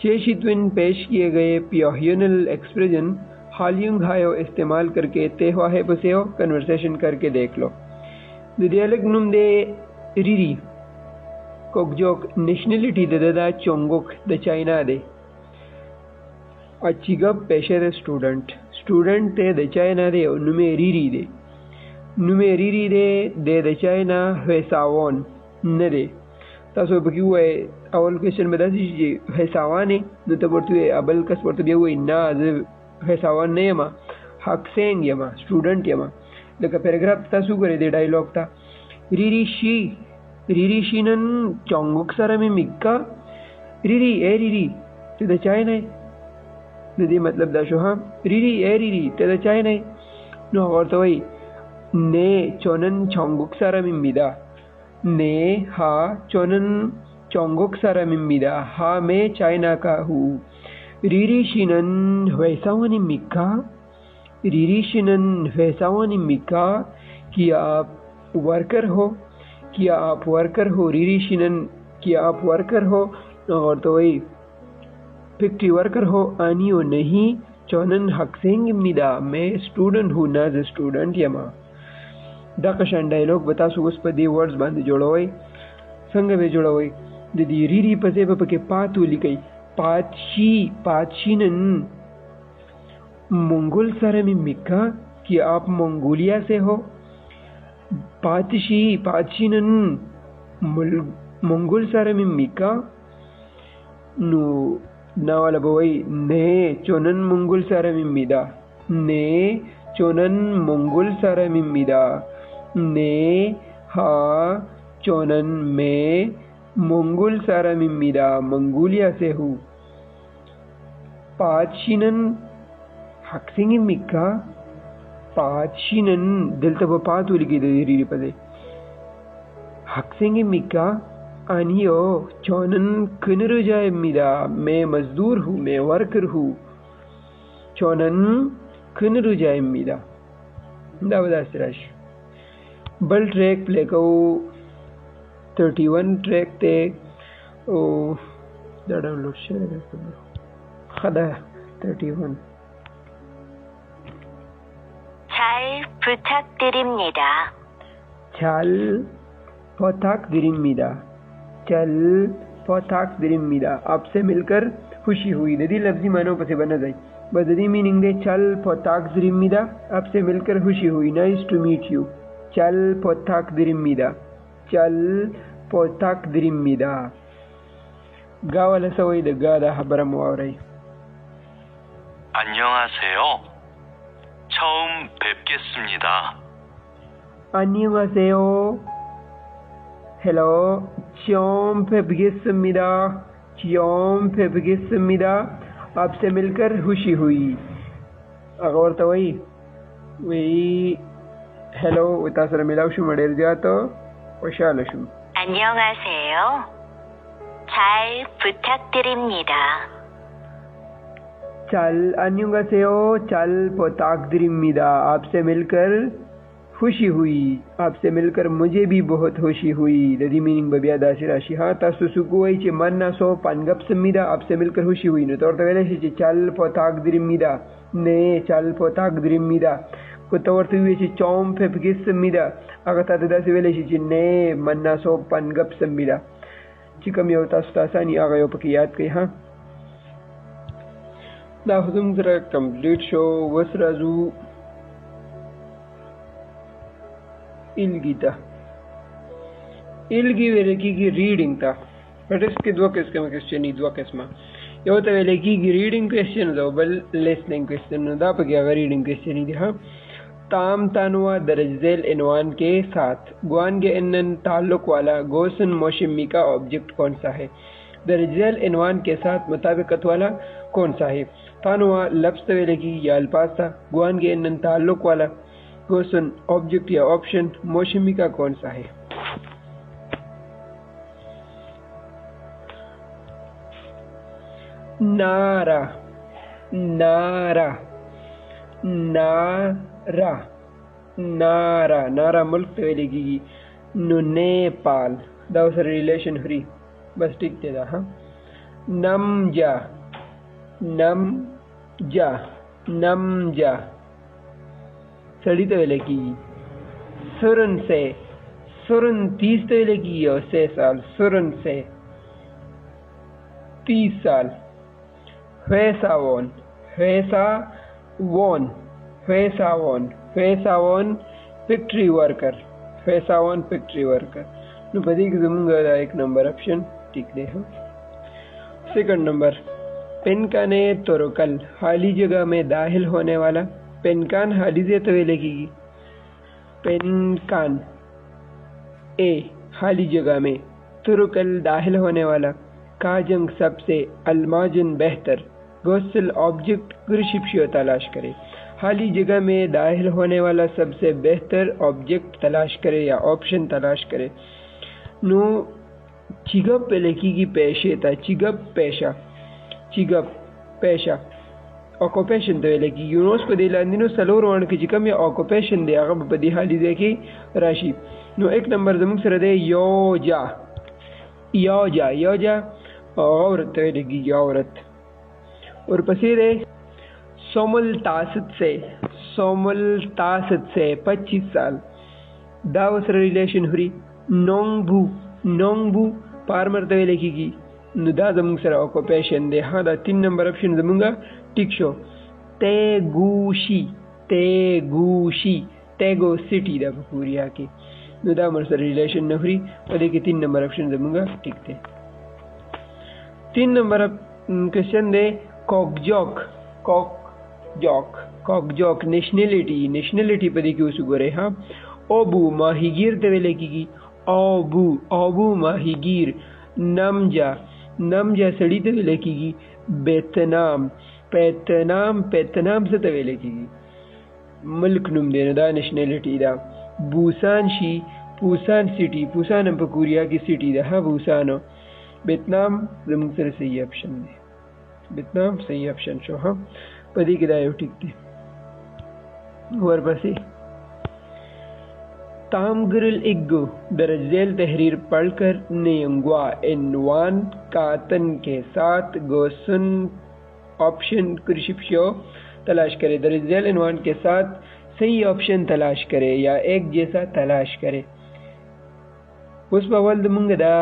चेशित्विन पेश किए गए प्योहियनल एक्सप्रेशन हालियुंग हायो इस्तेमाल करके तेहवा है बसेओ कन्वर्सेशन करके देख लो. दियालक नुम दे रिरी कोकजोक नेशनलिटी दे दा चोंगोक द चाइना दे अचिगब पेशे दे स्टूडेंट ते द चाइना दे नुमे रिरी दे द चाइना वेसावोन न दे तासो बकी हुए अवल क्वेश्चन में दासी वेसावाने न तो पड़ती अबल कस पड़ती भी हुई ना वेसावान ने यमा हक्सेंग यमा स्टूडेंट यमा लका पैराग्राफ तासु करे दे डायलॉग ता रिरी शीनन चोंगुक सारा में मिक्का रिरी ते द चाइना नदी मतलब दाशो हाँ रिरी ते द चाइना नो और तो वही ने चोनन चोंगुक सारा में मिदा ने हा चोनन चोंगुक सारा में मिदा हा मैं चाइना का हूँ. रिरी शीनन वैसावनी मिक्का कि आप वर्कर हो रिरी शीनन कि आप वर्कर हो और तो वही फिक्ट्री वर्कर हो. आनियो नहीं चोनन हक्सेंग मिदा मैं स्टूडेंट हूँ ना स्टूडेंट यमा. दाकशान डायलॉग बता सुगस पदी वर्ड्स बांध जोड़ोई संग में जोड़ोई दीदी रिरी पसे पके पातू लिखई पातशीनन मंगोल सारे में मिक्का कि आप मंगोलिया से हो. पातशीनन मंगोल सारे में मिक्का नु ना वाला बोई ने चोनन मंगोल सारे में मिदा ने हा चोनन में मंगोल सारा मिदा मंगोलिया से हूँ. पातशीनन हक्सिंग मिक्का पातशीनन दिल तब पातू लिखी दे रीरी पदे हक्सिंग मिक्का आनियो चोनन कनरु जाए मिदा मैं मजदूर हूँ मैं वर्कर हूँ. चोनन कनरु जाए मिदा दावदा सिराश बल ट्रैक प्ले को 31 ट्रैक ते ओ डाउनलोड शेयर खदा 31 잘 부탁드립니다. 잘 부탁드립니다. आपसे मिलकर खुशी हुई. ददी लफ्जी मानो पसे बना जाए बददी मीनिंग दे चल पोताकद्रिमिदा आपसे मिलकर खुशी हुई. Nice to meet you. चल पोताकद्रिमिदा गावाला सवय द गादा 하바람 와우라이. 안녕하세요. 처음 뵙겠습니다. 안녕하세요. हेलो 처म 뵙겠습니다. आपसे मिलकर खुशी हुई. अगर तो वही हेलो उतासर मिलावशु मडेर जातो वशालशु. 안녕하세요. 잘 부탁드립니다. 안녕하세요. 잘 부탁드립니다. आपसे मिलकर खुशी हुई. आपसे मिलकर मुझे भी बहुत खुशी हुई. ददी मीनिंग बबिया दासी राशि हाँ तासु सुकुई चे मन्ना सो पानगप्समिदा आपसे मिलकर खुशी हुई. नो तोर तवेले चे चल पोताकद्रिमिदा ने चल पोताकद्रिमिदा को तोर तुवे चे चोम फेबगिसमिदा अगता दासी वेले चे ने मन्ना सो पानगप्समिदा चिकम यो तासानी आगयो पकी याद कई हाँ दा हुजुम जरा कंप्लीट शो वसराजू ilgi veleki की रीडिंग था बट इसके दो क्वेश्चन ही दो किस्म यो तो veleki की रीडिंग क्वेश्चन दो बल लिसनिंग क्वेश्चन दा पके अगर रीडिंग क्वेश्चन ही हाँ ताम तानुआ दरजेल इनवान के साथ गुआन के इन्नन ताल्लुक वाला गोसन मोशिमी का ऑब्जेक्ट कौन सा है. दरजेल इनवान के साथ मुताबिकत वाला कौन सा है. तानुआ लफ्ज़ वेलेकी या अल्फाज था. गुआन के इन्नन ताल्लुक वाला क्वेश्चन ऑब्जेक्ट या ऑप्शन मौसमी का कौन सा है? नारा, नारा, नारा, नारा, नारा मुल्क तो लिखी नु नेपाल दाव सर रिलेशन फ्री बस ठीक दे दा। हाँ, नमजा, नमजा, नमजा सड़ी तो लिखी सुरन से, सुरन 30 तो लिखी हो 6 साल, सुरन से 30 साल। फैसावन, फैसावन, फैसावन, फैसावन फैक्ट्री वर्कर, फैसावन फैक्ट्री वर्कर नु पदी के जमुंगा एक नंबर ऑप्शन ठीक दे। हम सेकंड नंबर पेनकाने तोरकल खाली जगह में दाखिल होने वाला। पेनकान हाली से तो लिखी पेनकान ए खाली जगह में, तुरुकल दाखिल होने वाला, काजंग सबसे, अलमाजन बेहतर, गोसल ऑब्जेक्ट कृषिप्शियो तलाश करे। खाली जगह में दाखिल होने वाला सबसे बेहतर ऑब्जेक्ट तलाश करे या ऑप्शन तलाश करे। नो चिगप पे लिखी पेशे था, चिगप पेशा, चिगप पेशा ऑक्युपेशन तो लिखी यूनोस को दिलांदिनो सलोर वन के चिकम या ऑक्युपेशन दे आगे बदी हाली देखी राशि। नो एक नंबर जमुक सर दे योजा, योजा, योजा औरत तो लिखी औरत। और पसीर है सोमल तासत से, सोमल तासत से 25 साल दावसर रिलेशन हुई। नोंगबू, नोंगबू फार्मर तो लिखी नुदा जमुक सर ऑक्युपेशन दे। हाँ दा 3 नंबर ऑप्शन जमुंगा टिक शो। तेगुशी, तेगुशी, तेगो सिटी दा पूरिया की नुदा मर रिलेशन नफरी और देखिए 3 नंबर ऑप्शन जमुंगा टिक दे। 3 नंबर क्वेश्चन दे कॉकजॉक, कॉकजॉक, कॉकजॉक नेशनलिटी, नेशनलिटी पदी की उसगोरे। हाँ, ओबू माहीगीर ते लिखी ओबू, ओबू माहीगीर। नमजा, नमजा सड़ी ते लिखी बेतनाम, पेतनाम, पेतनाम से तवे लिखी मुल्क नुम देना दा नेशनलिटी दा। बूसान शी, पूसान सिटी, पूसान पकूरिया की सिटी दा। हाँ बूसानो, बेतनाम जमुक सर सही ऑप्शन दे, बेतनाम सही ऑप्शन शो। हाँ पदी की दायो ठीक थे। और बसे तामगरिल इग्गो दरजेल तहरीर पढ़कर नेंगवा इनवान कातन के साथ गोसन ऑप्शन कृषिप्शियो तलाश करे। दरजेल इनवान के साथ सही ऑप्शन तलाश करे या एक जैसा तलाश करे। उस बवल दमुंगदा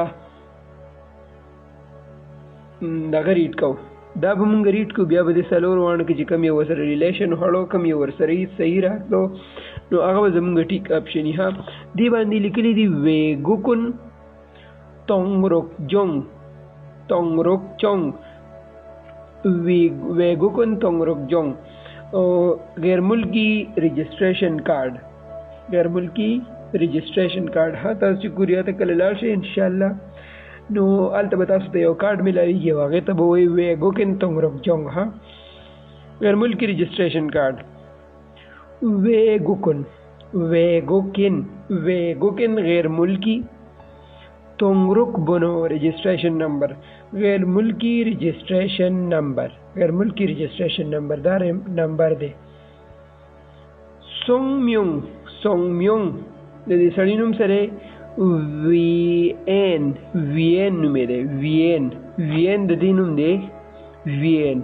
नगरीट को दा बमुंगरीट को बिया बदे सलोर वाण के जिकम ये वसर रिलेशन हड़ो कम ये वर सरी सही राखलो नो आगे जमुंगा ठीक ऑप्शन यहाँ दी बांधी लिखली दी वेगुकुन तोंगरोक जोंग, तोंगरोक चोंग, वेगुकुन तोंगरोक जोंग। गैर मुल्की रजिस्ट्रेशन कार्ड, गैर मुल्की रजिस्ट्रेशन कार्ड। हाँ ताजुकुरिया तक कल से इंशाल्लाह नो अलत बता सकते हो कार्ड मिला ये वागे तब वही वेगुकिन तोंगरोक जोंग। हाँ गैर मुल्की रजिस्ट्रेशन कार्ड वेगुकुन, वेगुकिन, वेगुकिन गैर मुल्की, तोंगरुक बनो रजिस्ट्रेशन नंबर, गैर मुल्की रजिस्ट्रेशन नंबर, गैर मुल्की रजिस्ट्रेशन नंबर दार नंबर दे। सोंगम्योंग, सोंगम्योंग दे सड़ीनुम सरे वीएन, वीएन नुमेरे वीएन, वीएन ददीनुम दे वीएन।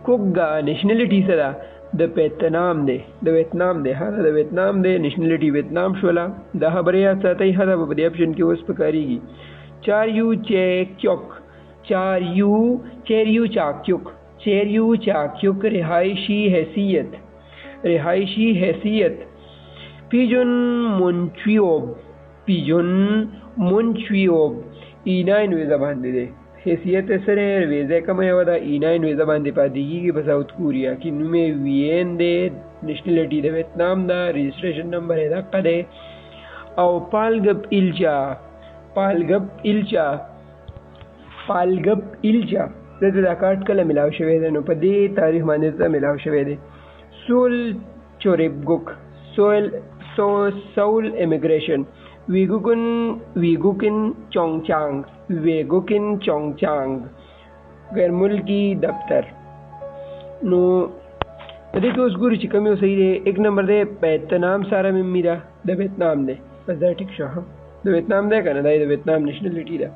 कुग्गा नेशनलिटी सदा द वियतनाम दे, द वियतनाम दे। हाँ द वियतनाम दे नेशनलिटी वियतनाम शोला द हबरिया साथी हाँ द बदे ऑप्शन की उस प्रकारेगी। 4 यू चेक्योक, 4 यू चेरियू चाक्युक, चेरियू चाक्युक रिहायशी हैसियत, रिहायशी हैसियत। पिजुन मुंचुयोब, पिजुन मुंचुयोब E9 वे जबान दे हैसियत सरे वेज़े कम है वादा E9 वे जबान दे पादीगी की बस आउट कुरिया कि नुमे वीएन दे नेशनलिटी दे वियतनाम दा रजिस्ट्रेशन नंबर है दा दे। और पालगप इल्चा, पालगप इल्चा, पालगप इल्चा दे दा कार्ड कला मिलाव शवे दे नो पदे तारीख माने दा मिलाव शवे दे। Choribguk, Seoul immigration, Wigukin Chongchang, गैर मुल्की दफ्तर नो देखो उस गुरु चिकमी सही है। एक नंबर दे वियतनाम सारा में मेरा द वियतनाम दे बस दा ठीक शाह द वियतनाम दे कना दा वियतनाम नेशनलिटी दा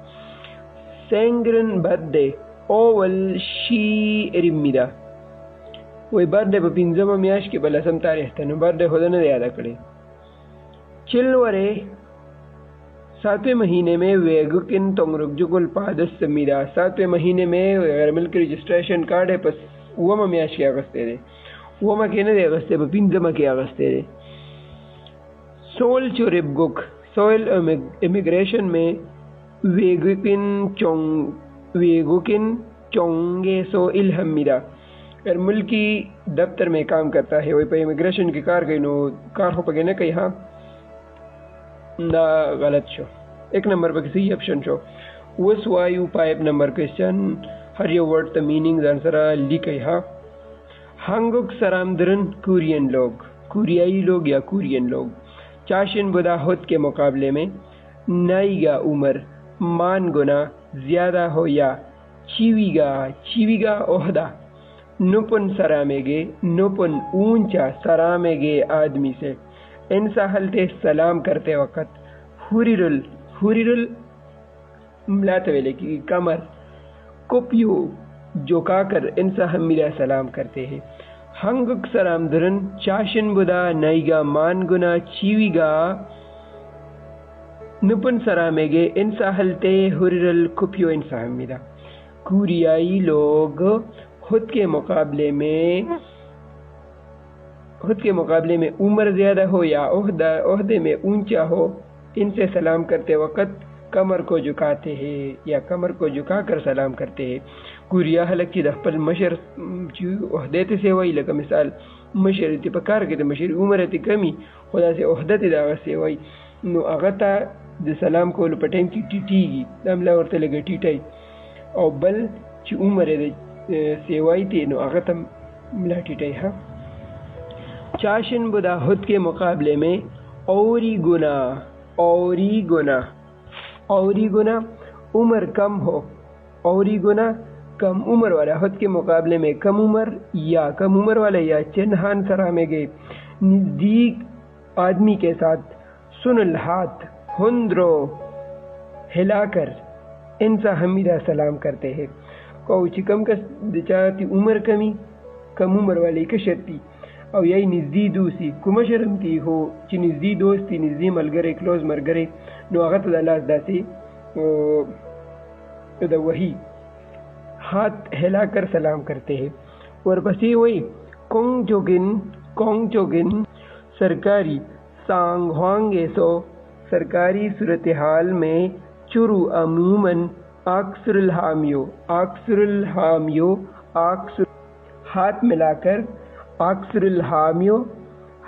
सेंग्रन बर्थडे ओवल शी रिमिदा वही बर्थडे पर पिंजमा मियाश के बला सम तारीख तनु बर्थडे होदा ने याद करे चिलवरे 7वें महीने में वेगुकिन तोंगरुगजुगुल पादस समीरा 7वें महीने में अगर मिलकर रजिस्ट्रेशन कार्ड है पस वमा मियाश के अगस्ते दे वमा केने दे अगस्ते पर पिंजमा के अगस्ते दे सोल चोरिबगुक सोल इमिग्रेशन में वेगुकिन चोंगे सो इलहमीरा अगर मुल्की दफ्तर में काम करता है वही पर इमिग्रेशन की कार गई नो कार हो पगे न कहीं हाँ ना गलत शो एक नंबर पर किसी ऑप्शन शो उस वायु पाइप नंबर क्वेश्चन हर ये वर्ड द मीनिंग आंसर लिखे हाँ हांगुक सरामदरन कुरियन लोग कुरियाई लोग या कुरियन लोग चाशिन बुदा खुद के मुकाबले में नाईगा उम्र मान गुना ज्यादा हो या चीवीगा ओहदा नुपुन सरामेगे नुपुन ऊंचा सरामेगे आदमी से इंसा हलते सलाम करते वक्त हुरिरुल मिलाते वेले की कमर कुपियो जोकाकर इंसा हमीरा सलाम करते हैं हंगुक सलाम दुरन चाशन बुदा नाइगा मान गुना चीवीगा नुपुन सरामेगे इंसा हलते हुरिरुल कुपियो इंसा हमीरा कुरियाई लोग खुद के मुकाबले में उम्र ज्यादा हो या ओहदे में ऊंचा हो इनसे सलाम करते वक्त कमर को झुकाते हैं या कमर को झुकाकर सलाम करते हैं कुरिया हलक की दफल मशर ओहदे ते सेवाई लगा मिसाल मशर ती पकार के मशर उम्र ती कमी खुदा से ओहदे ते दागा सेवाई नो अगता द सलाम को लपटें की टीटीगी दमला और तले टीटाई और बल ची उम्र दे सेवाई ती नो अगतम मिला टीटाई हाँ चाशन बुदा खुद के मुकाबले में औरी गुना उम्र कम हो औरी गुना कम उम्र वाला खुद के मुकाबले में कम उम्र वाले या चिन्हान सरामे गए नजदीक आदमी के साथ सुनल हाथ हुंद्रो हिलाकर इंसा हमीदा सलाम करते हैं को चिकम का दिचाती उम्र कम उम्र वाले कशरती और यही निज़दी दूसी कुमशरमती हो ची निज़दी दोस्ती निज़दी मलगरे क्लोज मरगरे नो अगत दलास दासी तो वही हाथ हिलाकर सलाम करते हैं और बसी वही कोंग जोगिन सरकारी सांगवांगे सो सरकारी सूरत हाल में चुरु अमूमन आक्सरुल हामियो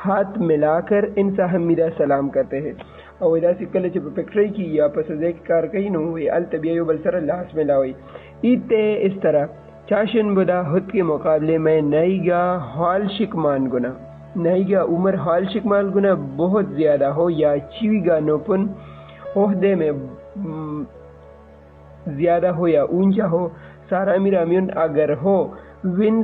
हाथ मिलाकर इंसा हमीदा सलाम करते हैं और इधर से कल जब पेक्ट्री की या पसंदे कार कहीं न हुए अल तबियो बलसर लाश में लाओ इते इस तरह चाशन बुदा खुद के मुकाबले में नाईगा हाल शिकमान गुना नाईगा उम्र हाल शिकमान गुना बहुत ज्यादा हो या चीवीगा नोपुन ओहदे में ज्यादा हो या ऊंचा हो सारा मिरामियन अगर हो विन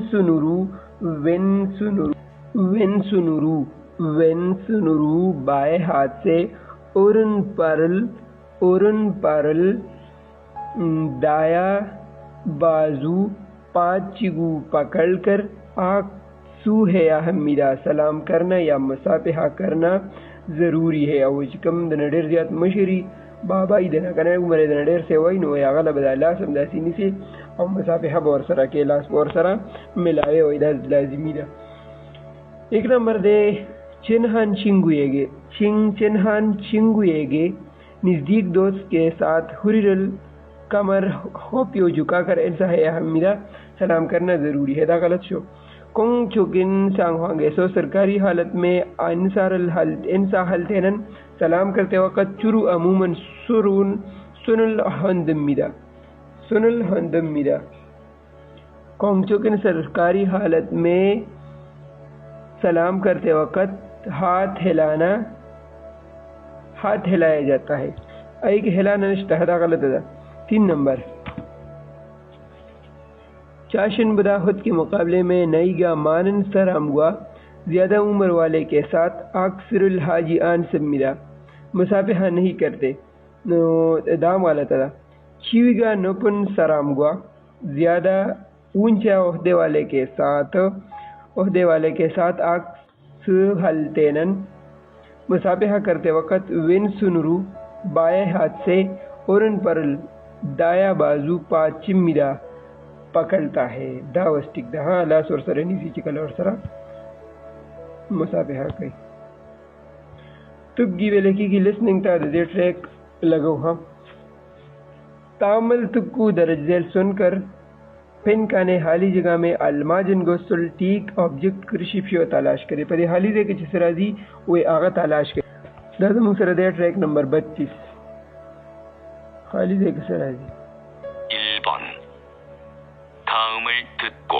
सुनुरू बाएं हाथ से उरन परल दाया बाजू पाचिगू पकड़कर आक सूहे या हमीदा सलाम करना या मुसाफिहा करना जरूरी है और कम दनडेर जियात मशरी बाबा इधना करने उम्र दनडेर से वही नो या गला बदला समदासीनी से और मुसाफिहा बोरसरा के लास बोरसरा मिलावे और इधर लाजिमी दा एक नंबर दे चिन्हान चिंगुएगे नजदीक दोस्त के साथ हुरिरल कमर होपियो झुकाकर ऐसा है हमीदा सलाम करना जरूरी है दा गलत शो कोंग चुकिन सांगवांगे सो सरकारी हालत में इंसा हलतेनन सलाम करते वक्त चुरु अमूमन सुनुल हंदमिदा कोंग चुकिन सरकारी हालत में सलाम करते वक्त हाथ हिलाया जाता है। आई के हिलाना निश्ता गलत है। 3 नंबर चाशन बुदा खुद के मुकाबले में नईगा मानन सरामगुआ ज्यादा उम्र वाले के साथ अक्सरुल हाजी आन से मिला मुसाफिहा नहीं करते। दाम वाला तला चीविगा नोपन सरामगुआ ज्यादा ऊंचा ओहदे वाले के साथ अक्स हलतेनन मुसाफिहा करते वक्त विन सुनरू बाएं हाथ से औरन पर दाया बाजू पाचिमिदा पकड़ता है। दावस्टिक दहा लास और सरनी फिजिकल और सरा मुसाफिहा कई तुग्गी वेलेकी की लिसनिंग ता दे ट्रैक लगो हम तामल तुक्कू दरजेल सुनकर पिन काने हाली जगह में अलमाजन गोस्तुल टीक ऑब्जेक्ट कृषिफियो तलाश करे पर हाली दे के चिसराजी वे आगा तलाश करे। दादा मुसरा दे ट्रैक नंबर 32 हाली दे के सराजी 1번 다음을 듣고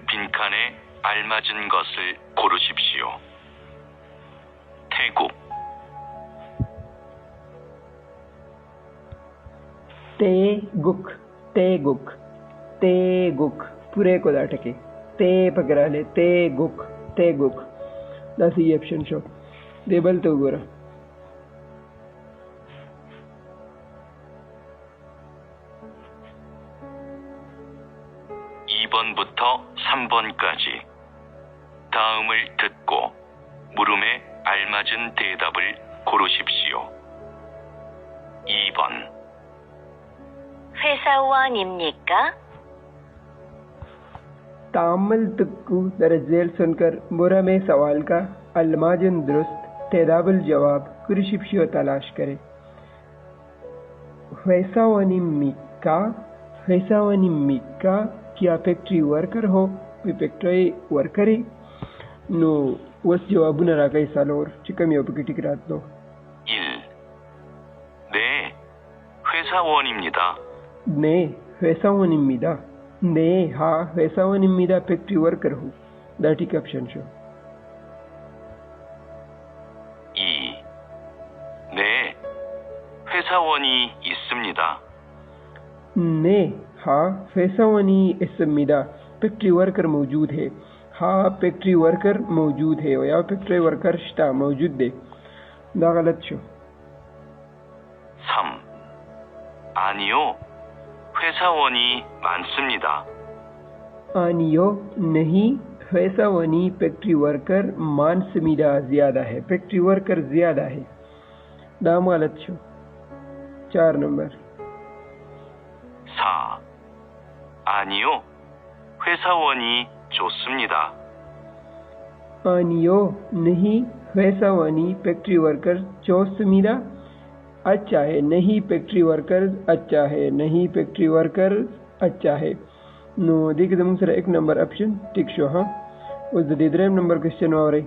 빈칸에 알맞은 것을 고르십시오. 태국 तेगुक पूरे को दाटके ते पकड़ा ले तेगुक दस ये ऑप्शन शो देबल तो गोरा 2번부터 3번까지 다음을 듣고 물음에 알맞은 대답을 고르십시오. 2번 회사원입니까? तामल तुक्कू दरजेल सुनकर मुरा में सवाल का अलमाजन दुरुस्त तेदाबुल जवाब कुरिशिप्शियो तलाश करे। वैसावनिमिका क्या फैक्ट्री वर्कर हो कोई फैक्ट्री वर्कर है नो वस जवाब न राका सालोर चिकम योपकी टिकरात लो 1. 네, 회사원입니다. 네, 회사원입니다. 네, हाँ 회사원입니다. फैक्ट्री वर्कर हूँ। That is option show 2. 네, 회사원이 있습니다. ने हाँ फैसावनी इसमिदा फैक्ट्री वर्कर मौजूद है। हाँ फैक्ट्री वर्कर मौजूद है या फैक्ट्री वर्कर स्टा मौजूद दे दा गलत शो 3. 아니요, 회사원이 많습니다. आनियो नहीं फैसावनी फैक्ट्री वर्कर मानसमिदा ज्यादा है फैक्ट्री वर्कर ज्यादा है दाम गलत शो 4 नंबर 4. 아니요, 회사원이 좋습니다. आनियो नहीं फैसावनी फैक्ट्री वर्कर चौसमिदा अच्छा है नहीं फैक्ट्री वर्कर अच्छा है नहीं फैक्ट्री वर्कर अच्छा है नो देख दम सर 1 नंबर ऑप्शन टिक शो हाँ उस दीदरेम नंबर क्वेश्चन आ रही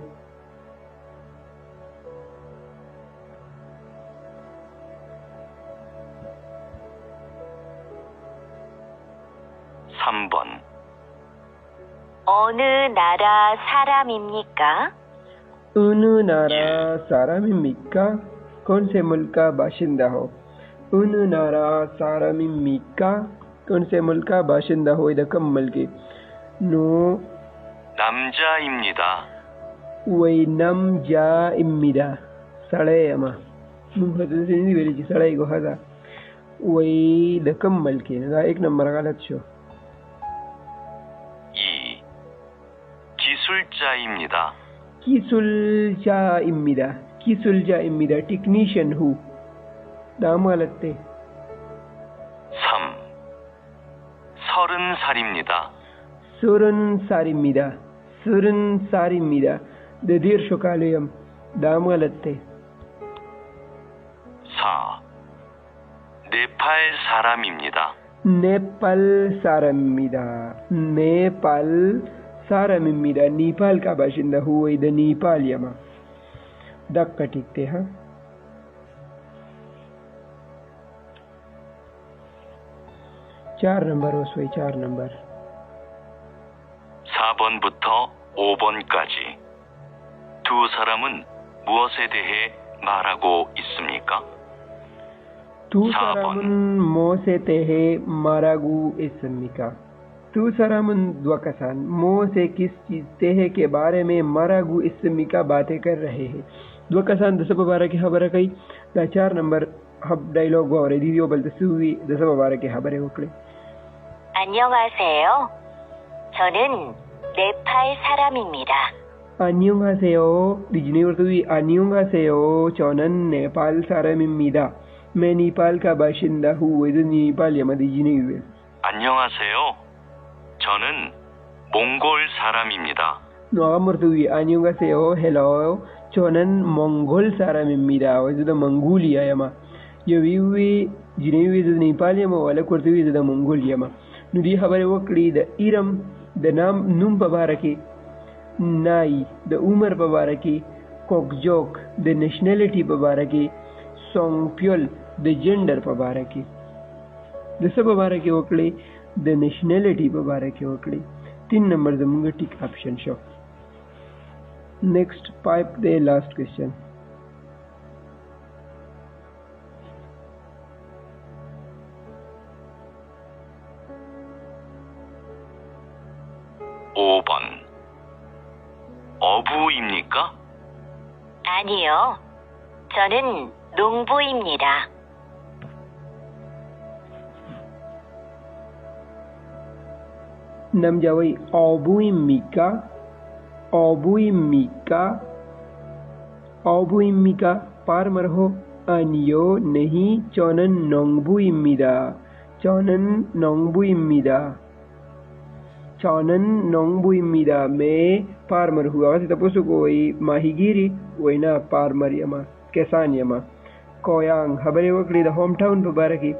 3번 어느 나라 사람입니까? उन नारा सारामिमिका कौन से मुल्क का बाशिंदा हो उन नारा सारामिमिका कौन से मुल्क का बाशिंदा हो इधर कम मुल्की नो 남자입니다. वैनम जा इम्मिदा सड़े अमा मुंफतल से नहीं बेली सड़े को हदा वही दकम मुल्की ना 1 नंबर गलत शो 2. 기술자입니다. किसुलजा टेक्नीशियन हूँ दाम गलत थे 3. 30살입니다. सुरन सारिमिदा ददीर शुकालयम दाम गलत थे 4. 네팔 사람입니다. नेपाल सारामिदा नेपाल का बाशिंदा हुआ इधर नेपाल यमा दक्का ठीक थे हाँ 4 नंबर हो सोई 4 नंबर 4번부터 5번까지 두 사람은 무엇에 대해 말하고 있습니까? 두 사람은 무엇에 대해 말하고 있습니까? 두 सारामन द्वकसान मोह से किस चीज तेहे के बारे में मरागु इसमी का बातें कर रहे हैं द्वकसान दस बारह के खबर कई दा 4 नंबर हब डायलॉग वारे दीदियो बल दसुवी दस बारह के खबरें होकले 안녕하세요. 저는 네팔 사람입니다. 안녕하세요. दिजनी वर्तुवी 안녕하세요. 저는 네팔 사람입니다. मैं नेपाल का बाशिंदा हूँ वैसे नेपाल यमा दिजनी हुए 안녕하세요. 저는 몽골 사람입니다. 노아가 वर्तुवी 안녕하세요. hello. 저는 몽골 사람입니다. वैसे द मंगोलिया यमा यवी हुए जिने हुए द नेपाल यमा वाला वर्तुवी द मंगोलिया यमा नुदी खबरें वकड़ी द इरम द नाम नुम पबारकी नाई द उमर पबारकी कोकजोक द नेशनलिटी पबारकी सोंगप्योल द जेंडर पबारकी द सब पबारकी वकड़ी द नेशनलिटी पबारकी वकड़ी 3 नंबर जमुंगा टिक ऑप्शन शो नेक्स्ट पाइप द last question 어부입니까? 아니요. 저는 농부입니다. namjawai obuimika farmer ho anyo nahi chonan nongbuimida मैं फार्मर हुआ वैसे तपसु को वही माहीगिरी वही ना फार्मर यमा किसान यमा कोयांग हबरे वकली द होम टाउन पबारकी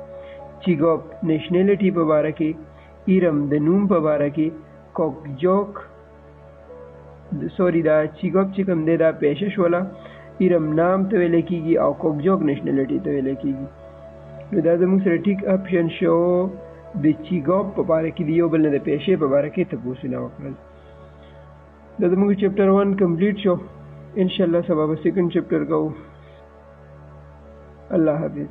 चिगोप नेशनलिटी पबारकी इरम द नूम पबारकी कोकजोक सॉरी दा चिगोप चिकम दे दा पेशश वाला इरम नाम तो वेले कीगी और कोकजोक नेशनलिटी तो वेले कीगी दा जमुंग से ठीक ऑप्शन शो द चिगोप पबारकी दियो बलने द पेशे पबारकी तपूसिना वकल दा जमुंग चैप्टर 1 कंप्लीट शो इंशाल्लाह सबब सेकंड चैप्टर का अल्लाह हाफिज